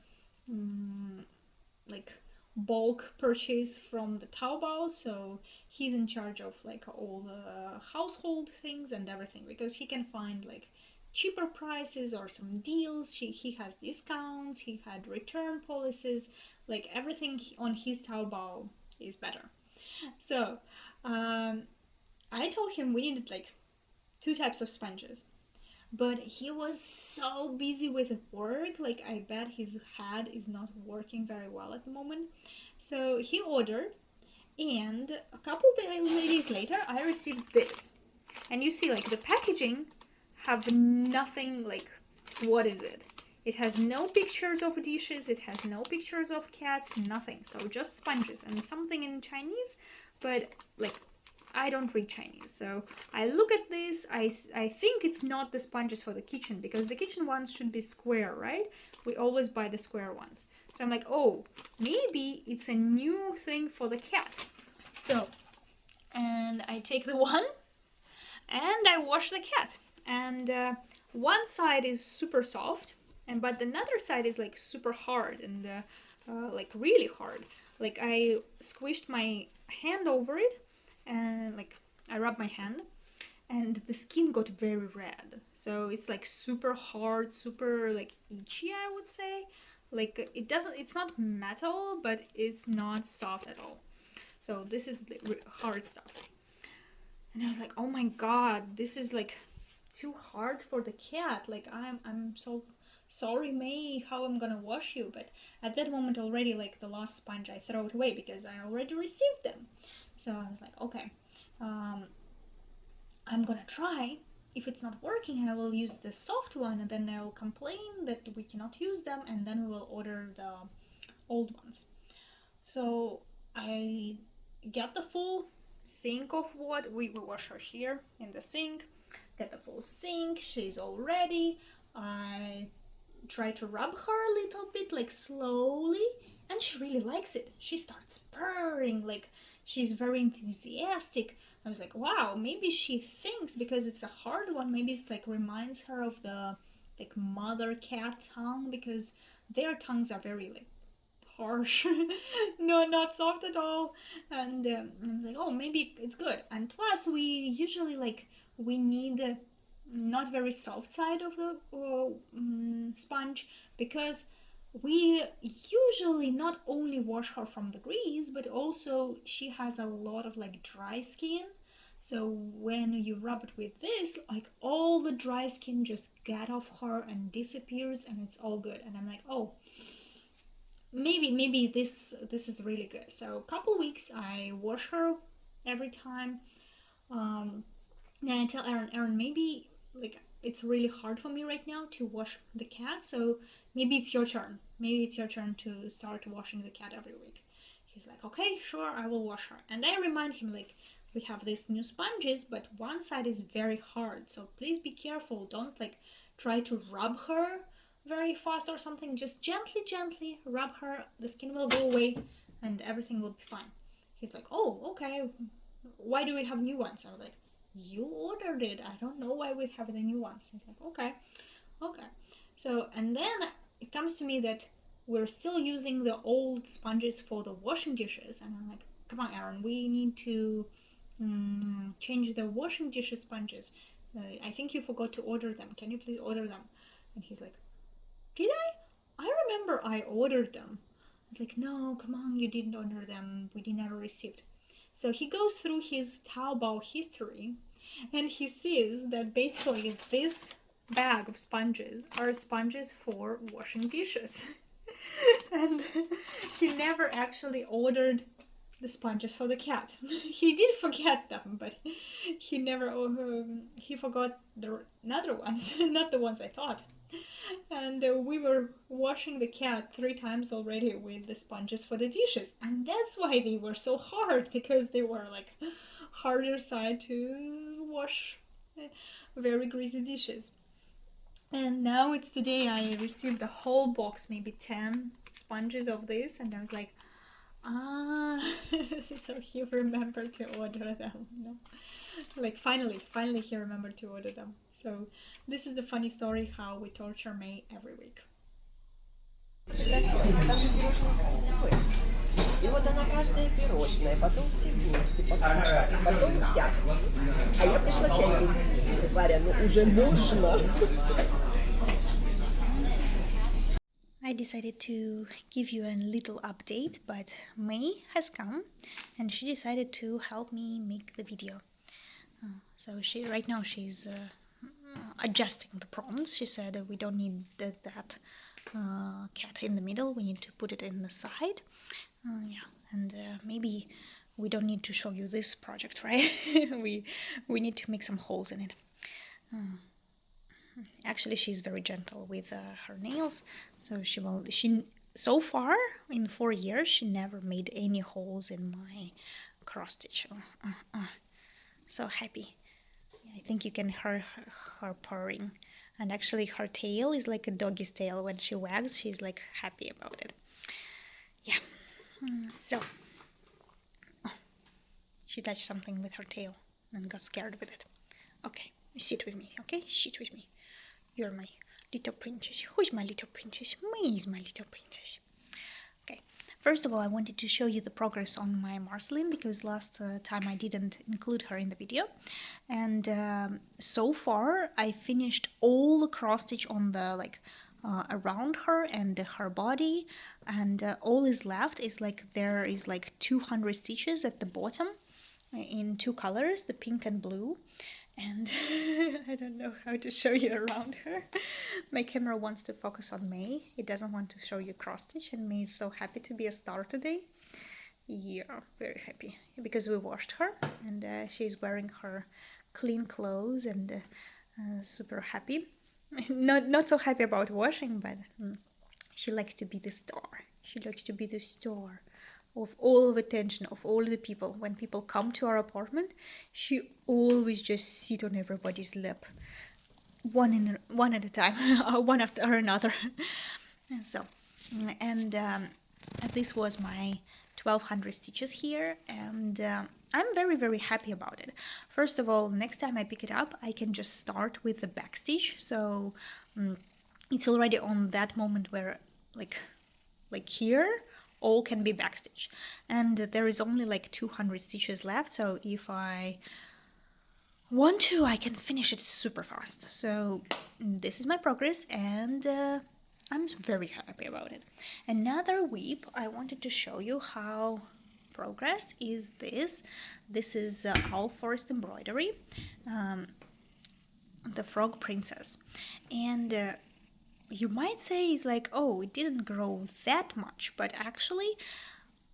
like bulk purchase from the Taobao, so he's in charge of like all the household things and everything, because he can find like cheaper prices or some deals. He has discounts, he had return policies, like everything on his Taobao is better. So um, I told him we needed like two types of sponges, but he was so busy with work, like I bet his head is not working very well at the moment. So he ordered, and a couple days later I received this, and you see like the packaging have nothing, like what is it, it has no pictures of dishes, it has no pictures of cats, nothing, so just sponges and something in Chinese, but like I don't read Chinese, so I look at this. I think it's not the sponges for the kitchen, because the kitchen ones should be square, right? We always buy the square ones. So I'm like, oh, maybe it's a new thing for the cat. So, and I take the one and I wash the cat. And one side is super soft, and but another side is like super hard and like really hard. Like I squished my hand over it, and like I rubbed my hand, and the skin got very red. So it's like super hard, super like itchy, I would say. Like it's not metal, but it's not soft at all. So this is the hard stuff. And I was like, oh my god, this is like too hard for the cat. Like I'm so sorry, May, how I'm gonna wash you. But at that moment already, like the last sponge I throw it away because I already received them. So I was like, okay, um, I'm gonna try. If it's not working, I will use the soft one, and then I will complain that we cannot use them, and then we will order the old ones. So I get the full sink of water. We wash her here in the sink. Get the full sink. She's all ready. I try to rub her a little bit, like slowly, and she really likes it. She starts purring, like she's very enthusiastic. I was like, wow, maybe she thinks because it's a hard one, maybe it's like reminds her of the like mother cat tongue, because their tongues are very like harsh. No, not soft at all. And I was like, oh, maybe it's good. And plus we usually like we need not very soft side of the sponge, because we usually not only wash her from the grease, but also she has a lot of like dry skin. So when you rub it with this, like all the dry skin just get off her and disappears, and it's all good. And I'm like, oh, maybe this is really good. So a couple weeks I wash her every time. And I tell Aaron, maybe like it's really hard for me right now to wash the cat, so maybe it's your turn. Maybe it's your turn to start washing the cat every week. He's like, okay, sure, I will wash her. And I remind him like we have these new sponges, but one side is very hard, so please be careful. Don't like try to rub her very fast or something. Just gently, gently rub her. The skin will go away, and everything will be fine. He's like, oh, okay. Why do we have new ones? I was like, you ordered it. I don't know why we have the new ones. He's like, okay, okay. So, and then it comes to me that we're still using the old sponges for the washing dishes. And I'm like, come on, Aaron, we need to change the washing dishes sponges. I think you forgot to order them. Can you please order them? And he's like, did I? I remember I ordered them. I was like, no, come on, you didn't order them. We never received. So he goes through his Taobao history and he sees that basically this bag of sponges are sponges for washing dishes. And he never actually ordered the sponges for the cat. He did forget them, but he forgot the other ones, not the ones I thought. And we were washing the cat 3 times already with the sponges for the dishes, and that's why they were so hard, because they were like harder side to wash very greasy dishes. And now it's today I received the whole box, maybe 10 sponges of this, and I was like, ah, so he remembered to order them. No? Like finally he remembered to order them. So this is the funny story how we torture May every week. Там же пирожные красивые. И вот она каждая пирожная, потом все вместе, потом так, потом сяк. А я пришла чай пить. Варя, ну уже можно. I decided to give you a little update, but May has come and she decided to help me make the video. So right now she's adjusting the prompts. She said we don't need that cat in the middle, we need to put it in the side. Yeah, and maybe we don't need to show you this project, right? we need to make some holes in it. Actually, she's very gentle with her nails, so she so far in 4 years she never made any holes in my cross stitch. So happy. I think you can hear her purring, and actually her tail is like a doggy's tail. When she wags, she's like happy about it. Yeah. So she touched something with her tail and got scared with it. Okay, sit with me. Okay, sit with me. You're my little princess. Who's my little princess? May is my little princess. Okay, first of all, I wanted to show you the progress on my Marceline, because last time I didn't include her in the video. And so far, I finished all the cross stitch on the around her and her body, and all is left is like there is like 200 stitches at the bottom in 2 colors, the pink and blue. And I don't know how to show you around her. My camera wants to focus on May. It doesn't want to show you cross stitch, and May is so happy to be a star today. Yeah, very happy because we washed her, and she's wearing her clean clothes and super happy. Not so happy about washing, but she likes to be the star. She likes to be the star of all of attention of all the people. When people come to our apartment, she always just sit on everybody's lap, one at a time, one after another. And this was my 1200 stitches here, and I'm very happy about it. First of all, next time I pick it up, I can just start with the back stitch, so it's already on that moment where like here all can be backstitch, and there is only like 200 stitches left, so if I want to I can finish it super fast. So this is my progress, and I'm very happy about it. Another weep I wanted to show you how progress is this. This is Owl Forest embroidery, um, the Frog Princess, and you might say it's like, oh, it didn't grow that much, but actually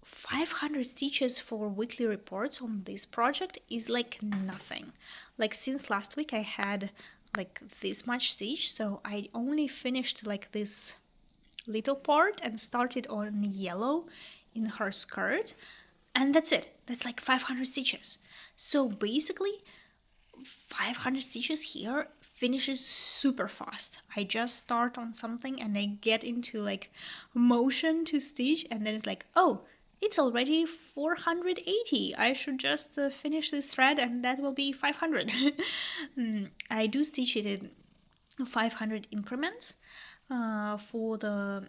500 stitches for weekly reports on this project is like nothing. Like since last week I had like this much stitch, so I only finished like this little part and started on yellow in her skirt, and that's it. That's like 500 stitches. So basically 500 stitches here finishes super fast. I just start on something and I get into like motion to stitch, and then it's like, oh, it's already 480. I should just finish this thread and that will be 500. I do stitch it in 500 increments for the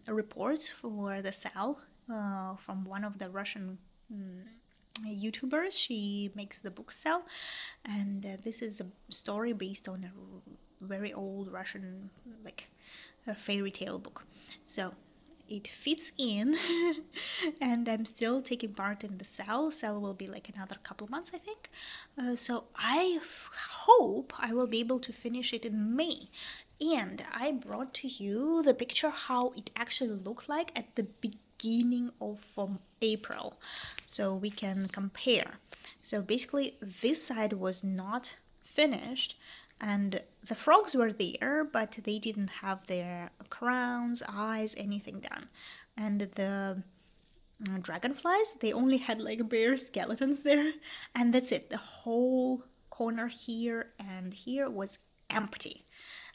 reports for the cell from one of the Russian YouTubers. She makes the book sell, and this is a story based on a very old Russian like a fairy tale book. So it fits in, and I'm still taking part in the cell. Cell will be like another couple months, I think. So I hope I will be able to finish it in May. And I brought to you the picture how it actually looked like at the beginning of April, so we can compare. So basically this side was not finished, and the frogs were there, but they didn't have their crowns, eyes, anything done. And the dragonflies, they only had like bare skeletons there, and that's it. The whole corner here and here was empty.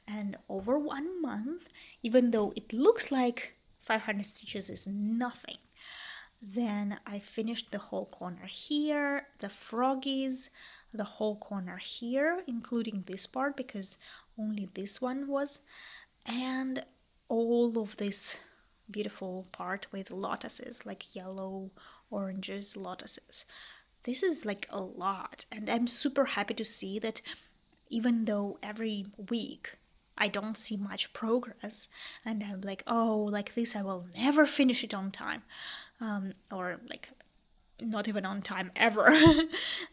And over 1 month, even though it looks like 500 stitches is nothing, then I finished the whole corner here, the froggies, the whole corner here, including this part because only this one was, and all of this beautiful part with lotuses, like yellow, oranges, lotuses. This is like a lot, and I'm super happy to see that even though every week I don't see much progress, and I'm like, oh, like this, I will never finish it on time, or like not even on time ever.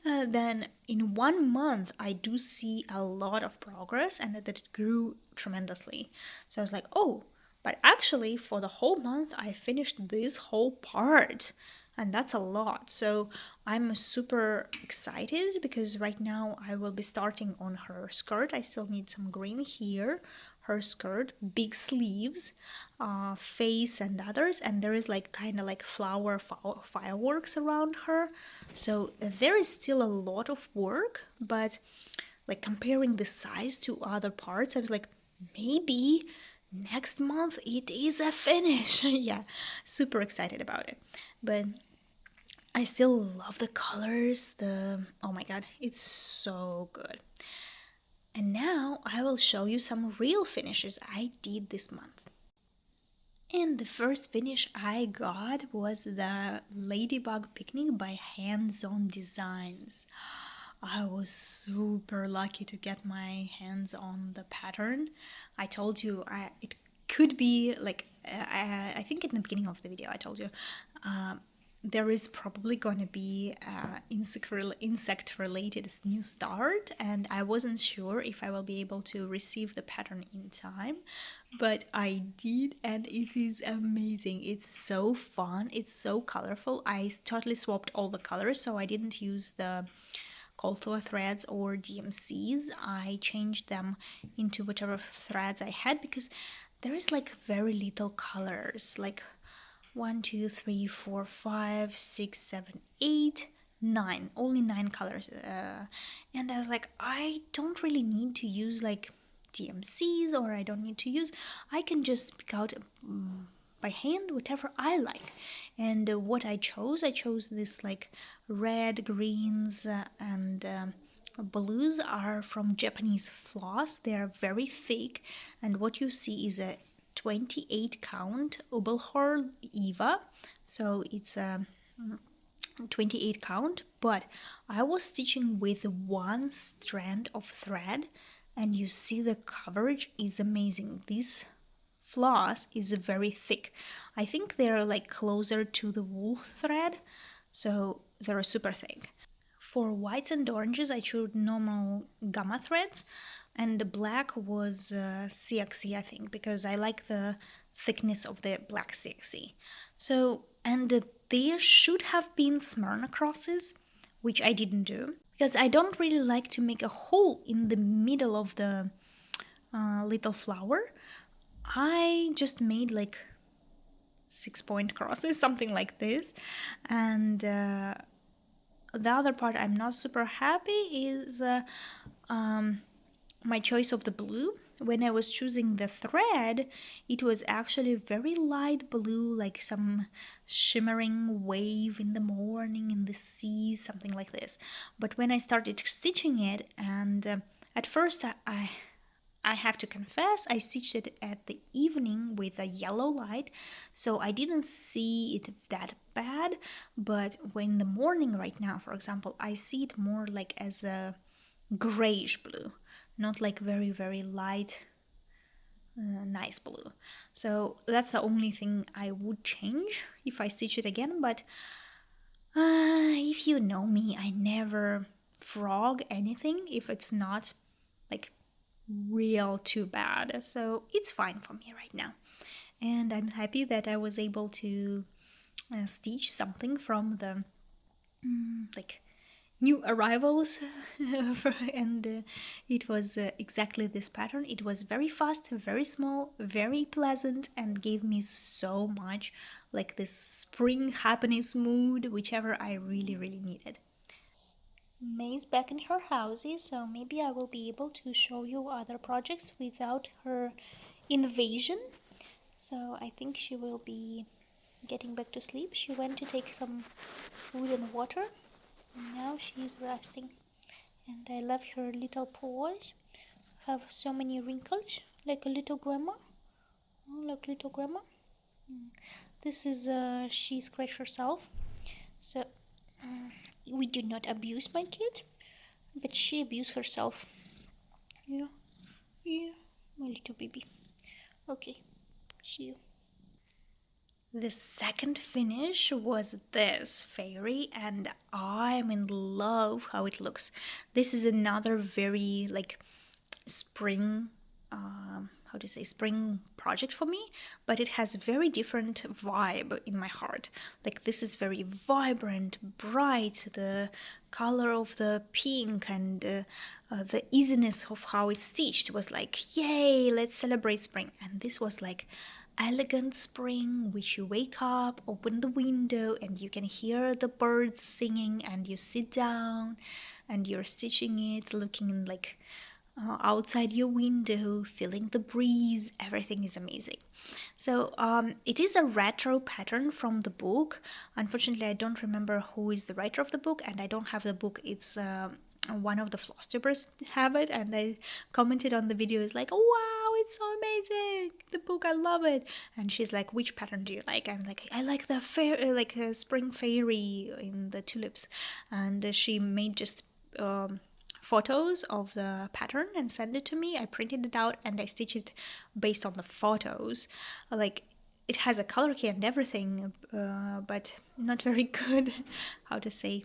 Then in 1 month, I do see a lot of progress and that it grew tremendously. So I was like, oh, but actually, for the whole month, I finished this whole part. And that's a lot. So I'm super excited because right now I will be starting on her skirt. I still need some green here. Her skirt, big sleeves, face and others, and there is like kind of like flower fireworks around her. So there is still a lot of work, but like comparing the size to other parts, I was like, maybe next month it is a finish. Yeah, super excited about it. But I still love the colors. Oh my god, it's so good. And now I will show you some real finishes I did this month. And the first finish I got was the Ladybug Picnic by Hands On Designs. I was super lucky to get my hands on the pattern. I told you it could be like, I think in the beginning of the video I told you there is probably going to be insect related new start, and I wasn't sure if I will be able to receive the pattern in time, but I did, and it is amazing. It's so fun, it's so colorful. I totally swapped all the colors, so I didn't use the Colthor threads or DMCs. I changed them into whatever threads I had because there is like very little colors, like 1, 2, 3, 4, 5, 6, 7, 8, 9. Only 9 colors. And I was like, I don't really need to use like DMCs, or I don't need to use. I can just pick out by hand whatever I like. And what I chose this like red, greens, and blues are from Japanese floss. They are very thick, and what you see is a 28 count Ubelhor Eva, so it's a 28 count, but I was stitching with one strand of thread, and you see the coverage is amazing. This floss is very thick. I think they're like closer to the wool thread, so they're super thick. For whites and oranges, I chose normal gamma threads, and the black was CXC, I think, because I like the thickness of the black CXC. So, and there should have been Smyrna crosses, which I didn't do, because I don't really like to make a hole in the middle of the little flower. I just made like 6-point crosses, something like this, and the other part I'm not super happy is my choice of the blue. When I was choosing the thread, it was actually very light blue, like some shimmering wave in the morning in the sea, something like this. But when I started stitching it, and at first I have to confess, I stitched it at the evening with a yellow light, so I didn't see it that bad. But when the morning right now, for example, I see it more like as a grayish blue, not like very, very light, nice blue. So that's the only thing I would change if I stitch it again. But if you know me, I never frog anything if it's not like real too bad. So it's fine for me right now. And I'm happy that I was able to stitch something from the like new arrivals and it was exactly this pattern. It was very fast, very small, very pleasant, and gave me so much like this spring happiness mood, whichever I really, really needed. May's back in her housey, so maybe I will be able to show you other projects without her invasion. So I think she will be getting back to sleep. She went to take some food and water, and now she is resting. And I love her little paws. Have so many wrinkles, like a little grandma. Oh, like little grandma. This is she scratched herself. So we do not abuse my kid, but she abused herself. Yeah, yeah, my little baby. Okay, see you. The second finish was this fairy, and I'm in love how it looks. This is another very like spring, how to say, spring project for me, but it has very different vibe in my heart. Like this is very vibrant, bright, the color of the pink, and the easiness of how it's stitched was like, yay, let's celebrate spring. And this was like elegant spring, which you wake up, open the window, and you can hear the birds singing, and you sit down and you're stitching it, looking in like outside your window, feeling the breeze. Everything is amazing. So it is a retro pattern from the book. Unfortunately, I don't remember who is the writer of the book, and I don't have the book. It's one of the Flosstubers have it, and I commented on the video. It's like, wow, it's so amazing, the book, I love it. And she's like, which pattern do you like? I'm like, I like the fair, like a spring fairy in the tulips. And she made just photos of the pattern and sent it to me. I printed it out and I stitched it based on the photos. Like it has a color key and everything, but not very good. How to say?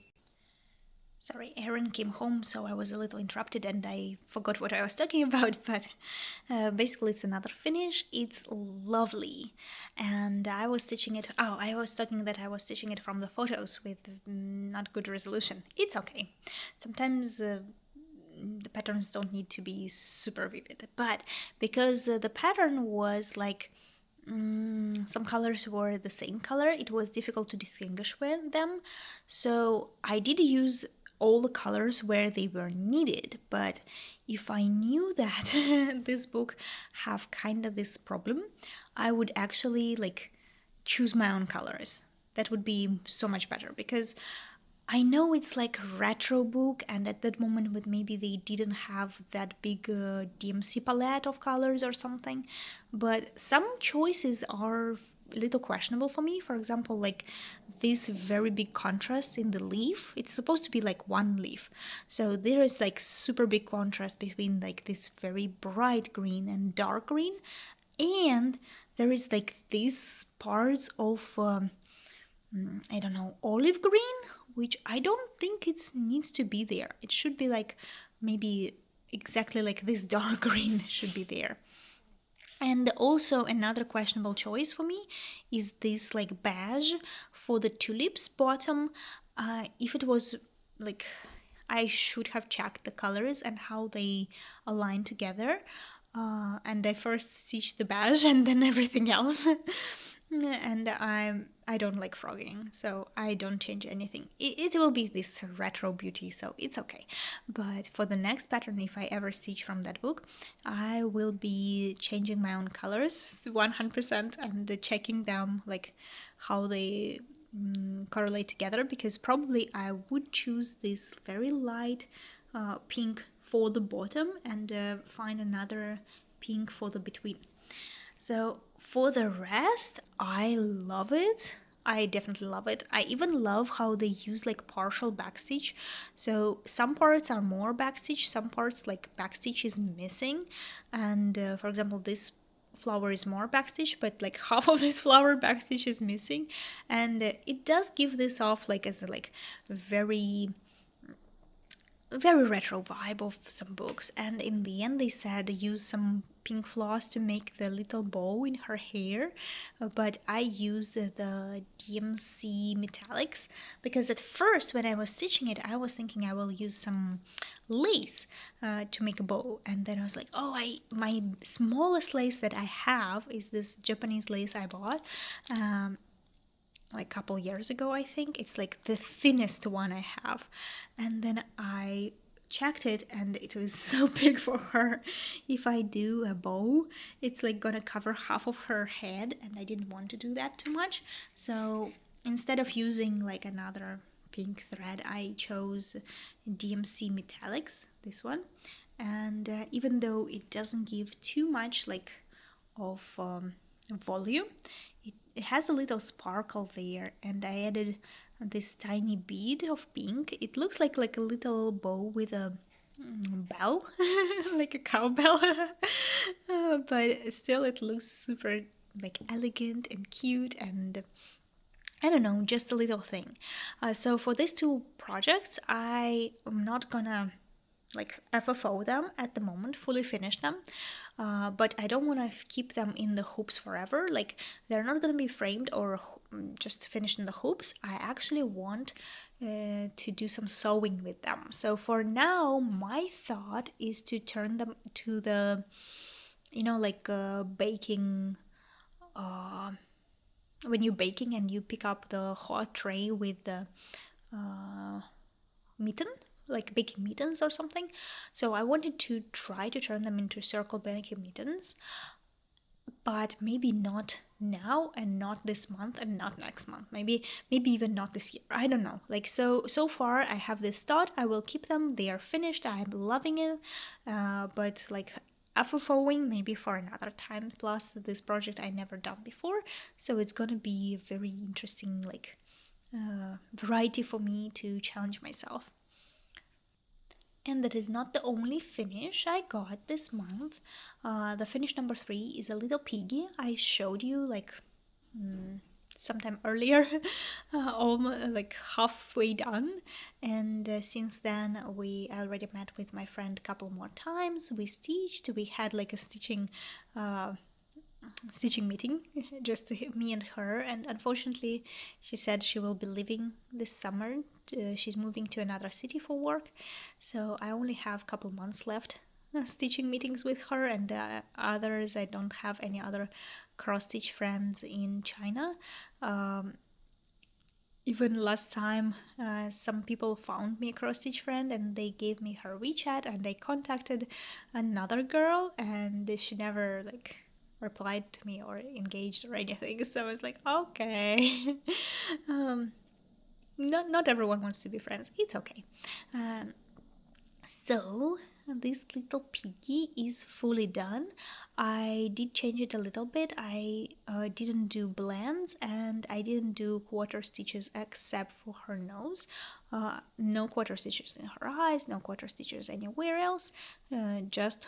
Sorry, Aaron came home, so I was a little interrupted and I forgot what I was talking about. But basically, it's another finish. It's lovely, and I was stitching it. Oh, I was talking that I was stitching it from the photos with not good resolution. It's okay. Sometimes the patterns don't need to be super vivid, but because the pattern was like some colors were the same color, it was difficult to distinguish with them. So I did use all the colors where they were needed. But if I knew that this book have kind of this problem, I would actually like choose my own colors. That would be so much better, because I know it's like a retro book, and at that moment, with maybe they didn't have that big DMC palette of colors or something, but some choices are a little questionable for me. For example, like this very big contrast in the leaf. It's supposed to be like one leaf, so there is like super big contrast between like this very bright green and dark green. And there is like these parts of I don't know, olive green, which I don't think it needs to be there. It should be like maybe exactly like this dark green should be there. And also another questionable choice for me is this like beige for the tulips bottom. If it was like, I should have checked the colors and how they align together. And I first stitched the beige and then everything else. And I don't like frogging, so I don't change anything. It will be this retro beauty, so it's okay. But for the next pattern, if I ever stitch from that book, I will be changing my own colors 100% and checking them like how they correlate together, because probably I would choose this very light pink for the bottom and find another pink for the between. So for the rest, I love it. I definitely love it. I even love how they use like partial backstitch. So some parts are more backstitch, some parts like backstitch is missing. And for example, this flower is more backstitch, but like half of this flower backstitch is missing. And it does give this off like as a like very very retro vibe of some books. And in the end they said use some pink floss to make the little bow in her hair, but I used the DMC metallics because at first when I was stitching it I was thinking I will use some lace to make a bow, and then I was like, oh, I my smallest lace that I have is this Japanese lace I bought like a couple years ago, I think. It's like the thinnest one I have. And then I checked it and it was so big for her. If I do a bow, it's like gonna cover half of her head, and I didn't want to do that too much. So instead of using like another pink thread, I chose DMC Metallics, this one. And even though it doesn't give too much like of volume, it has a little sparkle there, and I added this tiny bead of pink. It looks like a little bow with a bell, like a cowbell, but still it looks super like elegant and cute, and I don't know, just a little thing. So for these two projects, I am not gonna like FFO them at the moment, fully finish them. But I don't want to keep them in the hoops forever. Like they're not going to be framed or just finished in the hoops. I actually want to do some sewing with them. So for now, my thought is to turn them to the, like baking. Uh, when you're baking and you pick up the hot tray with the uh, mitten, like baking mittens or something. So I wanted to try to turn them into circle baking mittens, but maybe not now and not this month and not next month. Maybe even not this year. I don't know. Like so far I have this thought. I will keep them. They are finished. I'm loving it. But like FFOing maybe for another time. Plus this project I never done before, so it's gonna be a very interesting like variety for me to challenge myself. And that is not the only finish I got this month. The finish number 3 is a little piggy. I showed you like sometime earlier, almost like halfway done. And since then, we already met with my friend a couple more times. We stitched. We had like a uh, stitching meeting, just me and her. And unfortunately, she said she will be leaving this summer. She's moving to another city for work, so I only have a couple months left stitching meetings with her, and others I don't have any other cross stitch friends in China. Um, Even last time, some people found me a cross stitch friend and they gave me her WeChat, and they contacted another girl and she never like replied to me or engaged or anything. So I was like, okay. um, not everyone wants to be friends. It's okay. Um, so this little piggy is fully done. I did change it a little bit. I didn't do blends and I didn't do quarter stitches except for her nose. No quarter stitches in her eyes, no quarter stitches anywhere else. Just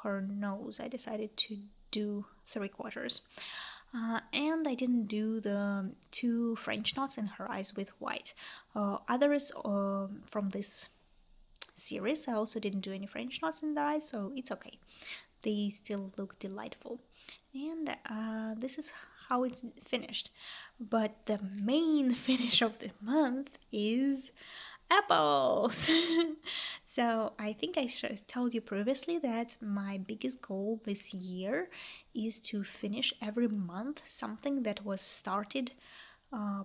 her nose. I decided to do 3/4. And I didn't do the 2 French knots in her eyes with white. Others from this series, I also didn't do any French knots in the eyes, so it's okay. They still look delightful. And this is how it's finished. But the main finish of the month is apples. So I think I told you previously that my biggest goal this year is to finish every month something that was started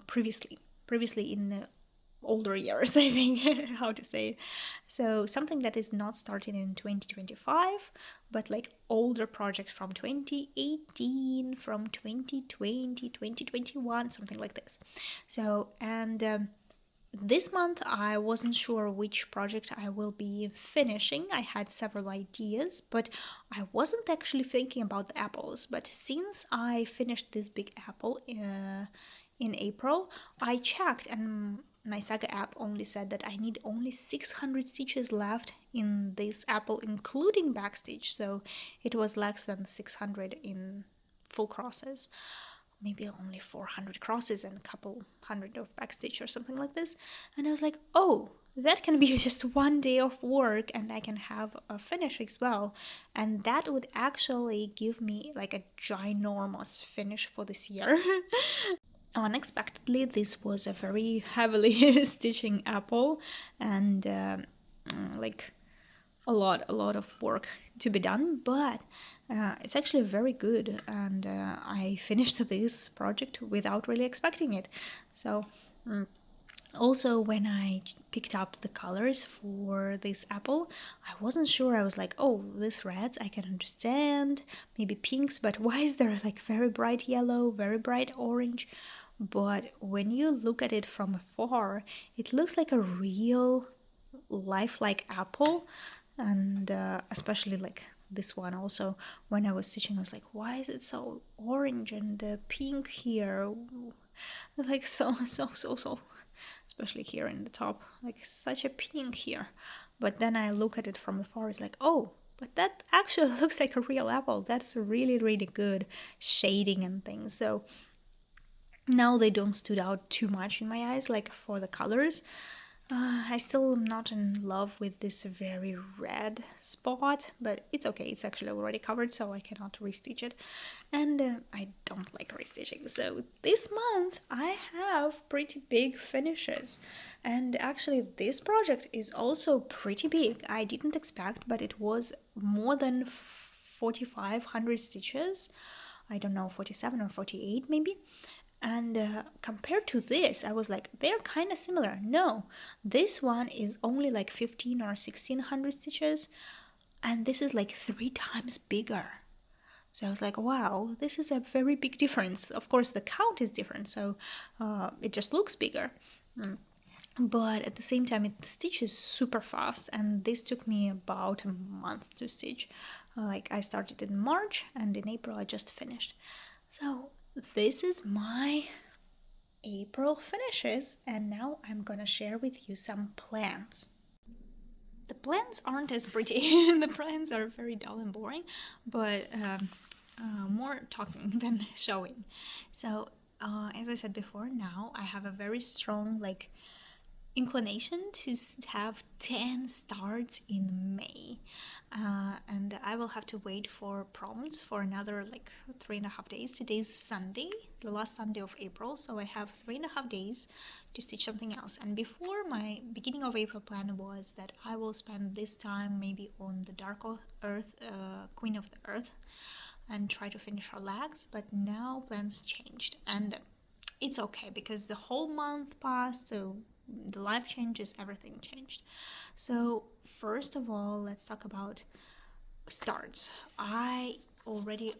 previously in the older years, I think, how to say it. So something that is not started in 2025, but like older projects from 2018, from 2020, 2021, something like this. So, and this month I wasn't sure which project I will be finishing. I had several ideas, but I wasn't actually thinking about the apples. But since I finished this big apple in April, I checked and my Saga app only said that I need only 600 stitches left in this apple, including backstitch. So it was less than 600 in full crosses, maybe only 400 crosses and a couple hundred of backstitch or something like this. And I was like, oh, that can be just one day of work and I can have a finish as well. And that would actually give me like a ginormous finish for this year. Unexpectedly, this was a very heavily stitching apple, and like a lot of work to be done, but it's actually very good, and I finished this project without really expecting it. So also when I picked up the colors for this apple, I wasn't sure. I was like, oh, this reds I can understand, maybe pinks, but why is there like very bright yellow, very bright orange? But when you look at it from afar, it looks like a real lifelike apple. And especially like this one also, when I was stitching, I was like, why is it so orange and pink here? Like so, especially here in the top, like such a pink here. But then I look at it from afar, it's like, oh, but that actually looks like a real apple. That's really good shading and things. So now they don't stood out too much in my eyes like for the colors. I still am not in love with this very red spot, but it's okay. It's actually already covered, so I cannot restitch it. And I don't like restitching. So this month I have pretty big finishes. And actually this project is also pretty big. I didn't expect, but it was more than 4,500 stitches. I don't know, 47 or 48 maybe. And compared to this, I was like, they're kind of similar. No, this one is only like 15 or 1600 stitches, and this is like 3 times bigger. So I was like, wow, this is a very big difference. Of course, the count is different, so it just looks bigger. But at the same time, it stitches super fast, and this took me about a month to stitch. Like I started in March, and in April I just finished. So this is my April finishes, and now I'm gonna share with you some plans. The plans aren't as pretty. The plans are very dull and boring, but more talking than showing. So as I said before, now I have a very strong like inclination to have 10 starts in May, and I will have to wait for prompts for another like 3.5 days. Today's Sunday, the last Sunday of April, so I have 3.5 days to stitch something else. And before, my beginning of April plan was that I will spend this time maybe on the Dark Earth, Queen of the Earth, and try to finish her legs, but now plans changed, and it's okay because the whole month passed, so the life changes, everything changed. So first of all, let's talk about starts. I already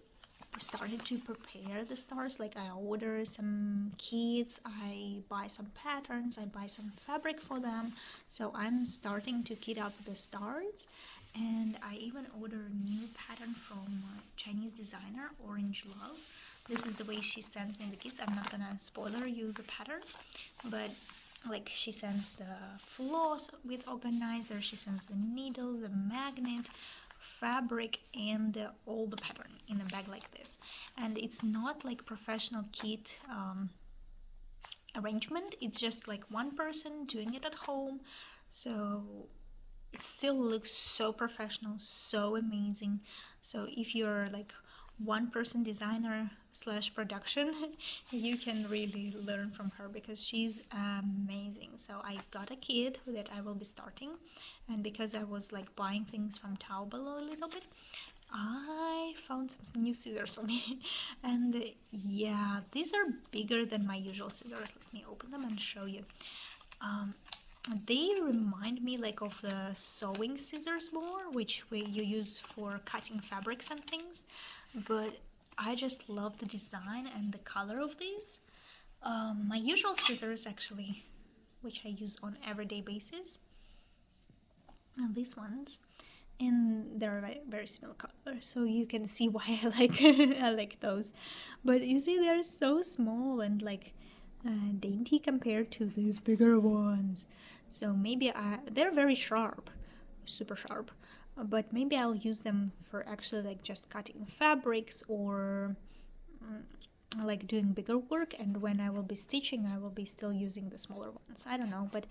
started to prepare the stars. Like I order some kits, I buy some patterns, I buy some fabric for them. So I'm starting to kit up the stars, and I even order a new pattern from Chinese designer Orange Love. This is the way she sends me the kits. I'm not gonna spoiler you the pattern, but like she sends the floss with organizer, she sends the needle, the magnet, fabric and all the pattern in a bag like this. And it's not like professional kit arrangement, it's just like one person doing it at home. So it still looks so professional, so amazing. So if you're like one person designer slash production, you can really learn from her because she's amazing. So I got a kit that I will be starting, and because I was like buying things from Taobao a little bit, I found some new scissors for me. And yeah, these are bigger than my usual scissors. Let me open them and show you. um, they remind me like of the sewing scissors more, which you use for cutting fabrics and things. But I just love the design and the color of these. My usual scissors actually, which I use on everyday basis, and these ones, and they're very, very similar color, so you can see why I like I like those. But you see, they're so small and like dainty compared to these bigger ones. So maybe they're very sharp, super sharp. But maybe I'll use them for actually like just cutting fabrics or like doing bigger work, and when I will be stitching I will be still using the smaller ones. I don't know, but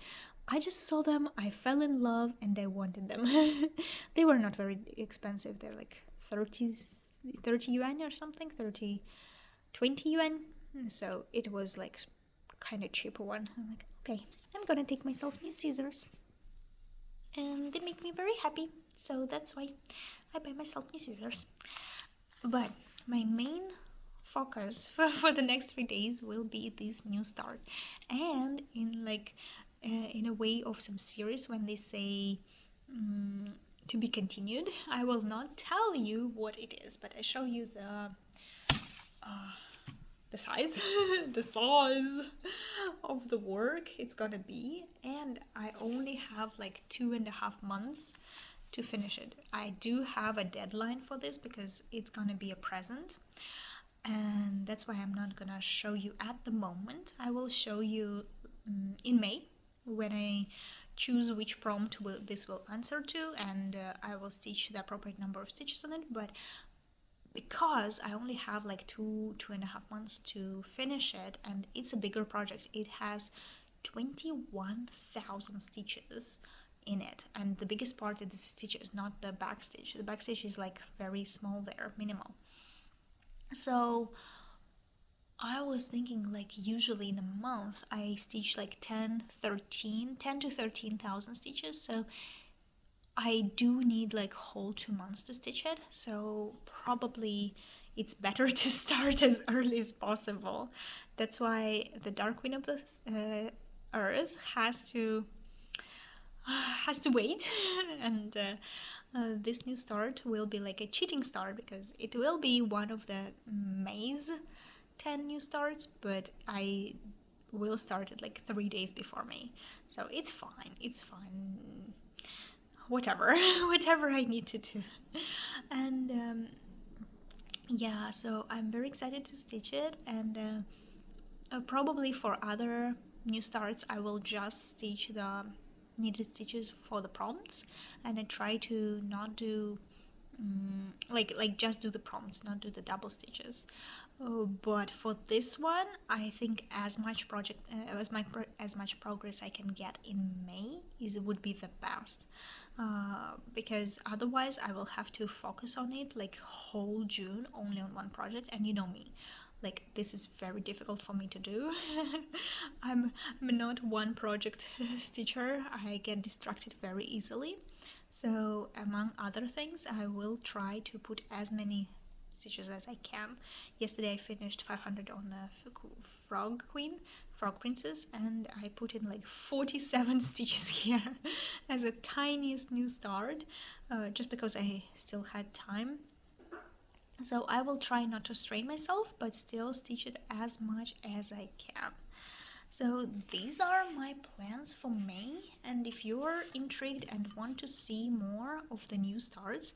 I just saw them, I fell in love, and I wanted them. They were not very expensive, they're like 30 yuan or something, 30 20 yuan, so it was like kind of cheaper one. I'm like, okay, I'm gonna take myself new scissors, and they make me very happy, so that's why I buy myself new scissors. But my main focus for the next 3 days will be this new start, and in like in a way of some series, when they say to be continued, I will not tell you what it is, but I show you the size the size of the work it's gonna be. And I only have like 2.5 months to finish it. I do have a deadline for this because it's gonna be a present, and that's why I'm not gonna show you at the moment. I will show you in May, when I choose which prompt this will answer to, and I will stitch the appropriate number of stitches on it. But because I only have like 2.5 months to finish it, and it's a bigger project, it has 21,000 stitches in it, and the biggest part of the stitches, not the back stitch. The back stitch is like very small there, minimal. So I was thinking like usually in a month I stitch like 10 to 13,000 stitches, so I do need like whole 2 months to stitch it, so probably it's better to start as early as possible. That's why the Dark Queen of the Earth has to wait, and this new start will be like a cheating start because it will be one of the May's 10 new starts, but I will start it like 3 days before May, so it's fine. It's fine. Whatever, whatever I need to do, and yeah. So I'm very excited to stitch it, and probably for other new starts I will just stitch the needed stitches for the prompts, and I try to not do like just do the prompts, not do the double stitches. But for this one, I think as much as much progress I can get in May would be the best, because otherwise I will have to focus on it like whole June only on one project, and you know me, like this is very difficult for me to do. I'm not one project stitcher. I get distracted very easily. So among other things, I will try to put as many stitches as I can. Yesterday I finished 500 on the frog princess, and I put in like 47 stitches here as a tiniest new start, just because I still had time. So I will try not to strain myself, but still stitch it as much as I can. So these are my plans for May, and if you're intrigued and want to see more of the new starts,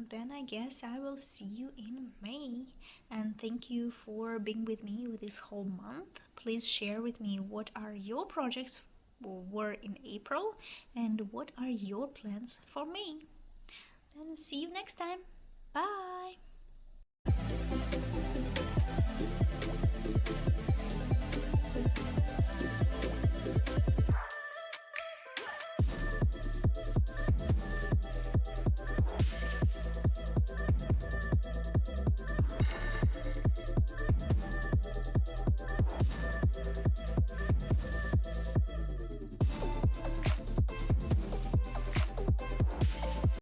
then I guess I will see you in May. And thank you for being with me with this whole month. Please share with me what are your projects were in April, and what are your plans for May. and see you next time. Bye!